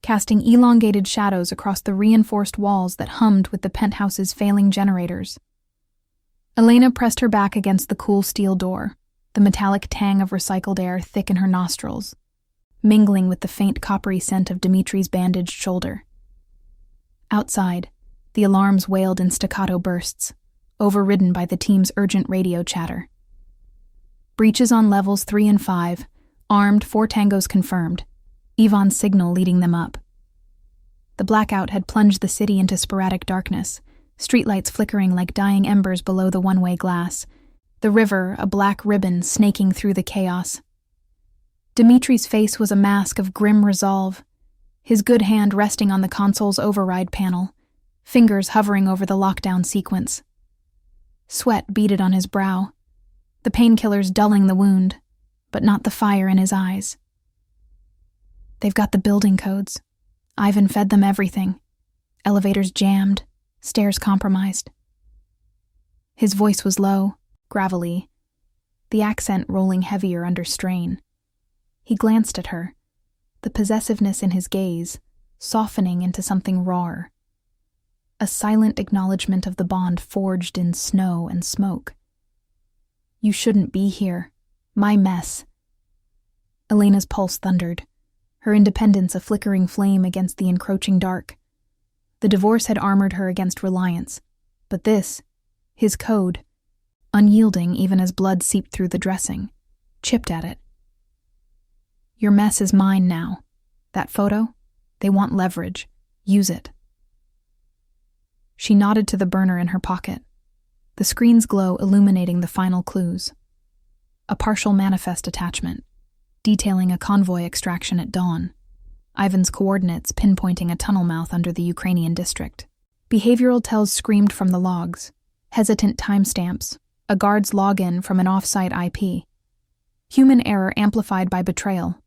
casting elongated shadows across the reinforced walls that hummed with the penthouse's failing generators. Elena pressed her back against the cool steel door, the metallic tang of recycled air thick in her nostrils, mingling with the faint coppery scent of Dimitri's bandaged shoulder. Outside, the alarms wailed in staccato bursts, overridden by the team's urgent radio chatter. Breaches on levels 3 and 5, armed 4 tangos confirmed, Ivan's signal leading them up. The blackout had plunged the city into sporadic darkness, streetlights flickering like dying embers below the one-way glass, the river a black ribbon snaking through the chaos. Dimitri's face was a mask of grim resolve, his good hand resting on the console's override panel, fingers hovering over the lockdown sequence. Sweat beaded on his brow, the painkillers dulling the wound, but not the fire in his eyes. They've got the building codes. Ivan fed them everything. Elevators jammed, stairs compromised. His voice was low, gravelly, the accent rolling heavier under strain. He glanced at her, the possessiveness in his gaze softening into something rawer. A silent acknowledgement of the bond forged in snow and smoke. You shouldn't be here. My mess. Elena's pulse thundered, her independence a flickering flame against the encroaching dark. The divorce had armored her against reliance, but this, his code, unyielding even as blood seeped through the dressing, chipped at it. Your mess is mine now. That photo? They want leverage. Use it. She nodded to the burner in her pocket, the screen's glow illuminating the final clues. A partial manifest attachment, detailing a convoy extraction at dawn. Ivan's coordinates pinpointing a tunnel mouth under the Ukrainian district. Behavioral tells screamed from the logs, hesitant timestamps, a guard's login from an off-site IP. Human error amplified by betrayal,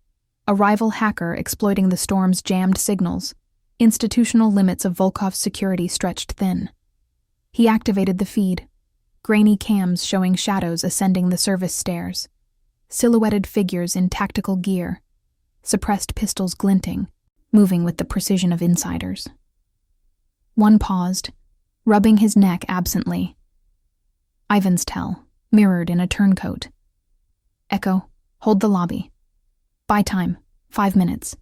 a rival hacker exploiting the storm's jammed signals, institutional limits of Volkov's security stretched thin. He activated the feed, grainy cams showing shadows ascending the service stairs, silhouetted figures in tactical gear, suppressed pistols glinting, moving with the precision of insiders. One paused, rubbing his neck absently. Ivan's tell, mirrored in a turncoat. Echo, hold the lobby. Buy time, 5 minutes.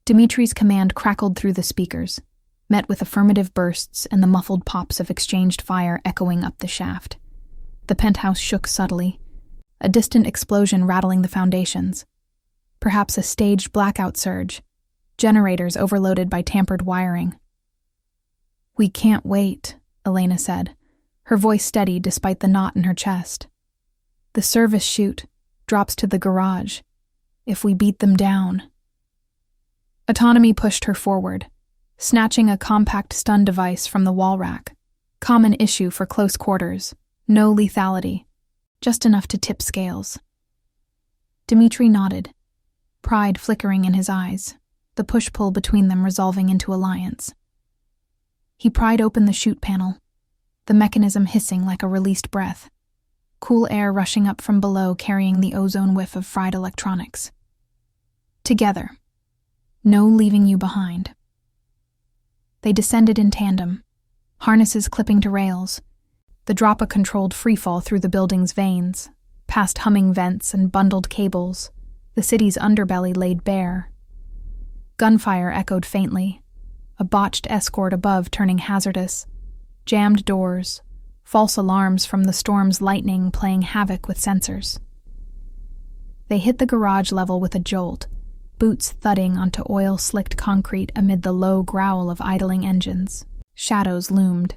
Dimitri's command crackled through the speakers, met with affirmative bursts and the muffled pops of exchanged fire echoing up the shaft. The penthouse shook subtly, a distant explosion rattling the foundations. Perhaps a staged blackout surge, generators overloaded by tampered wiring. We can't wait, Elena said, her voice steady despite the knot in her chest. The service chute drops to the garage. If we beat them down... Autonomy pushed her forward, snatching a compact stun device from the wall rack. Common issue for close quarters, no lethality, just enough to tip scales. Dimitri nodded, pride flickering in his eyes, the push-pull between them resolving into alliance. He pried open the chute panel, the mechanism hissing like a released breath, cool air rushing up from below carrying the ozone whiff of fried electronics. Together. No leaving you behind. They descended in tandem, harnesses clipping to rails, the drop a controlled freefall through the building's veins, past humming vents and bundled cables, the city's underbelly laid bare. Gunfire echoed faintly, a botched escort above turning hazardous, jammed doors, false alarms from the storm's lightning playing havoc with sensors. They hit the garage level with a jolt, boots thudding onto oil-slicked concrete amid the low growl of idling engines. Shadows loomed,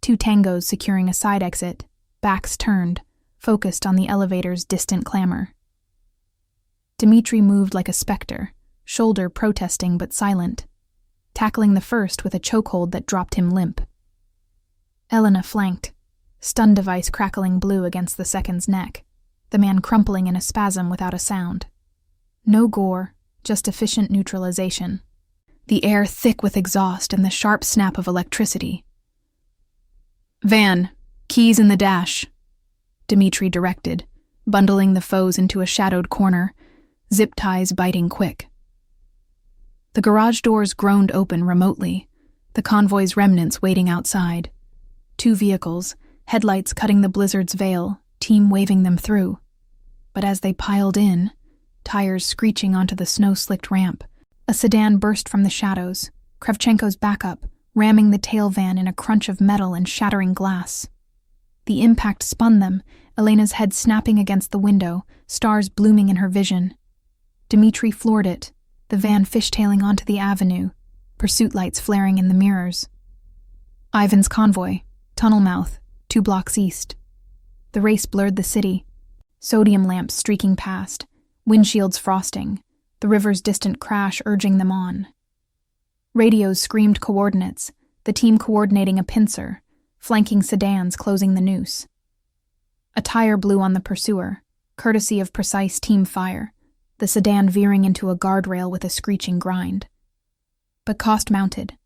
2 tangos securing a side exit, backs turned, focused on the elevator's distant clamor. Dimitri moved like a specter, shoulder protesting but silent, tackling the first with a chokehold that dropped him limp. Elena flanked, stun device crackling blue against the second's neck, the man crumpling in a spasm without a sound. No gore, just efficient neutralization. The air thick with exhaust and the sharp snap of electricity. "Van, keys in the dash," Dmitri directed, bundling the foes into a shadowed corner, zip ties biting quick. The garage doors groaned open remotely, the convoy's remnants waiting outside. 2 vehicles, headlights cutting the blizzard's veil, team waving them through. But as they piled in, tires screeching onto the snow-slicked ramp, a sedan burst from the shadows, Kravchenko's backup, ramming the tail van in a crunch of metal and shattering glass. The impact spun them, Elena's head snapping against the window, stars blooming in her vision. Dmitri floored it, the van fishtailing onto the avenue, pursuit lights flaring in the mirrors. Ivan's convoy, tunnel mouth, 2 blocks east. The race blurred the city, sodium lamps streaking past, windshields frosting, the river's distant crash urging them on. Radios screamed coordinates, the team coordinating a pincer, flanking sedans closing the noose. A tire blew on the pursuer, courtesy of precise team fire, the sedan veering into a guardrail with a screeching grind. But cost mounted.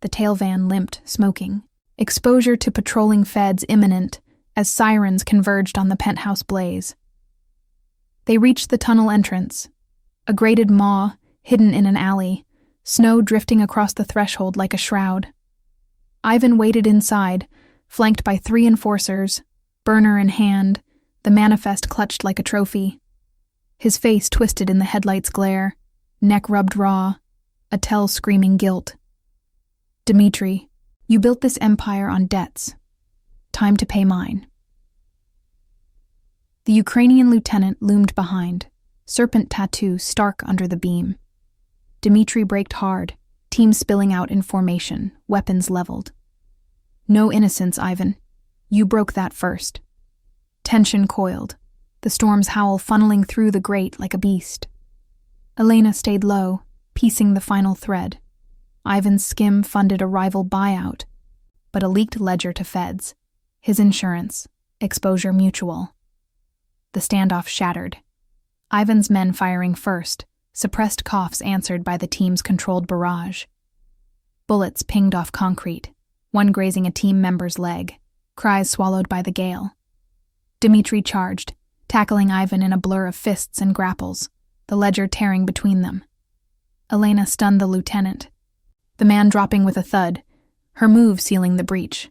The tail van limped, smoking. Exposure to patrolling feds imminent as sirens converged on the penthouse blaze. They reached the tunnel entrance, a grated maw hidden in an alley, snow drifting across the threshold like a shroud. Ivan waited inside, flanked by 3 enforcers, burner in hand, the manifest clutched like a trophy. His face twisted in the headlight's glare, neck rubbed raw, a tell screaming guilt. "Dmitri, you built this empire on debts. Time to pay mine." The Ukrainian lieutenant loomed behind, serpent tattoo stark under the beam. Dmitri braked hard, team spilling out in formation, weapons leveled. "No innocence, Ivan. You broke that first." Tension coiled, the storm's howl funneling through the grate like a beast. Elena stayed low, piecing the final thread. Ivan's skim funded a rival buyout, but a leaked ledger to feds. His insurance, exposure mutual. The standoff shattered. Ivan's men firing first, suppressed coughs answered by the team's controlled barrage. Bullets pinged off concrete, one grazing a team member's leg, cries swallowed by the gale. Dmitri charged, tackling Ivan in a blur of fists and grapples, the ledger tearing between them. Elena stunned the lieutenant, the man dropping with a thud, her move sealing the breach.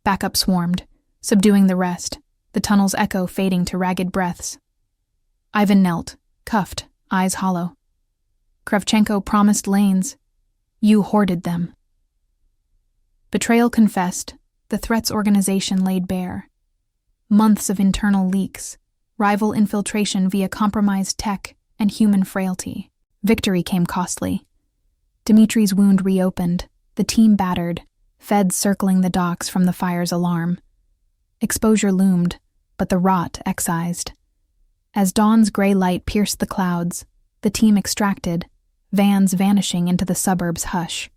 Backup swarmed, subduing the rest, the tunnel's echo fading to ragged breaths. Ivan knelt, cuffed, eyes hollow. Kravchenko promised lanes. You hoarded them. Betrayal confessed, the threat's organization laid bare. Months of internal leaks, rival infiltration via compromised tech and human frailty. Victory came costly. Dmitri's wound reopened, the team battered, feds circling the docks from the fire's alarm. Exposure loomed, but the rot excised. As dawn's gray light pierced the clouds, the team extracted, vans vanishing into the suburbs' hush.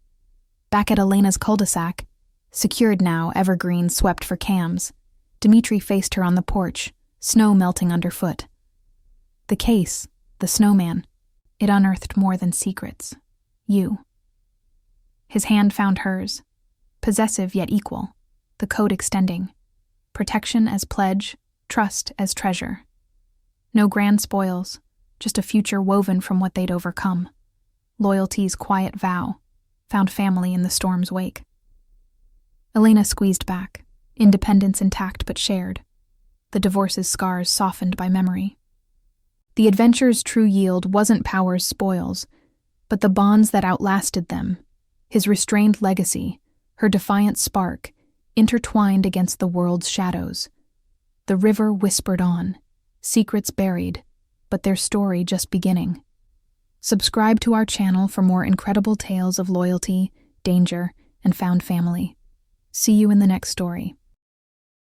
Back at Elena's cul-de-sac, secured now, evergreen swept for cams, Dmitri faced her on the porch, snow melting underfoot. The case, the Snowman, it unearthed more than secrets. You. His hand found hers, possessive yet equal, the code extending. Protection as pledge, trust as treasure. No grand spoils, just a future woven from what they'd overcome. Loyalty's quiet vow, found family in the storm's wake. Elena squeezed back, independence intact but shared. The divorce's scars softened by memory. The adventure's true yield wasn't power's spoils, but the bonds that outlasted them, his restrained legacy, her defiant spark, intertwined against the world's shadows. The river whispered on, secrets buried, but their story just beginning. Subscribe to our channel for more incredible tales of loyalty, danger, and found family. See you in the next story.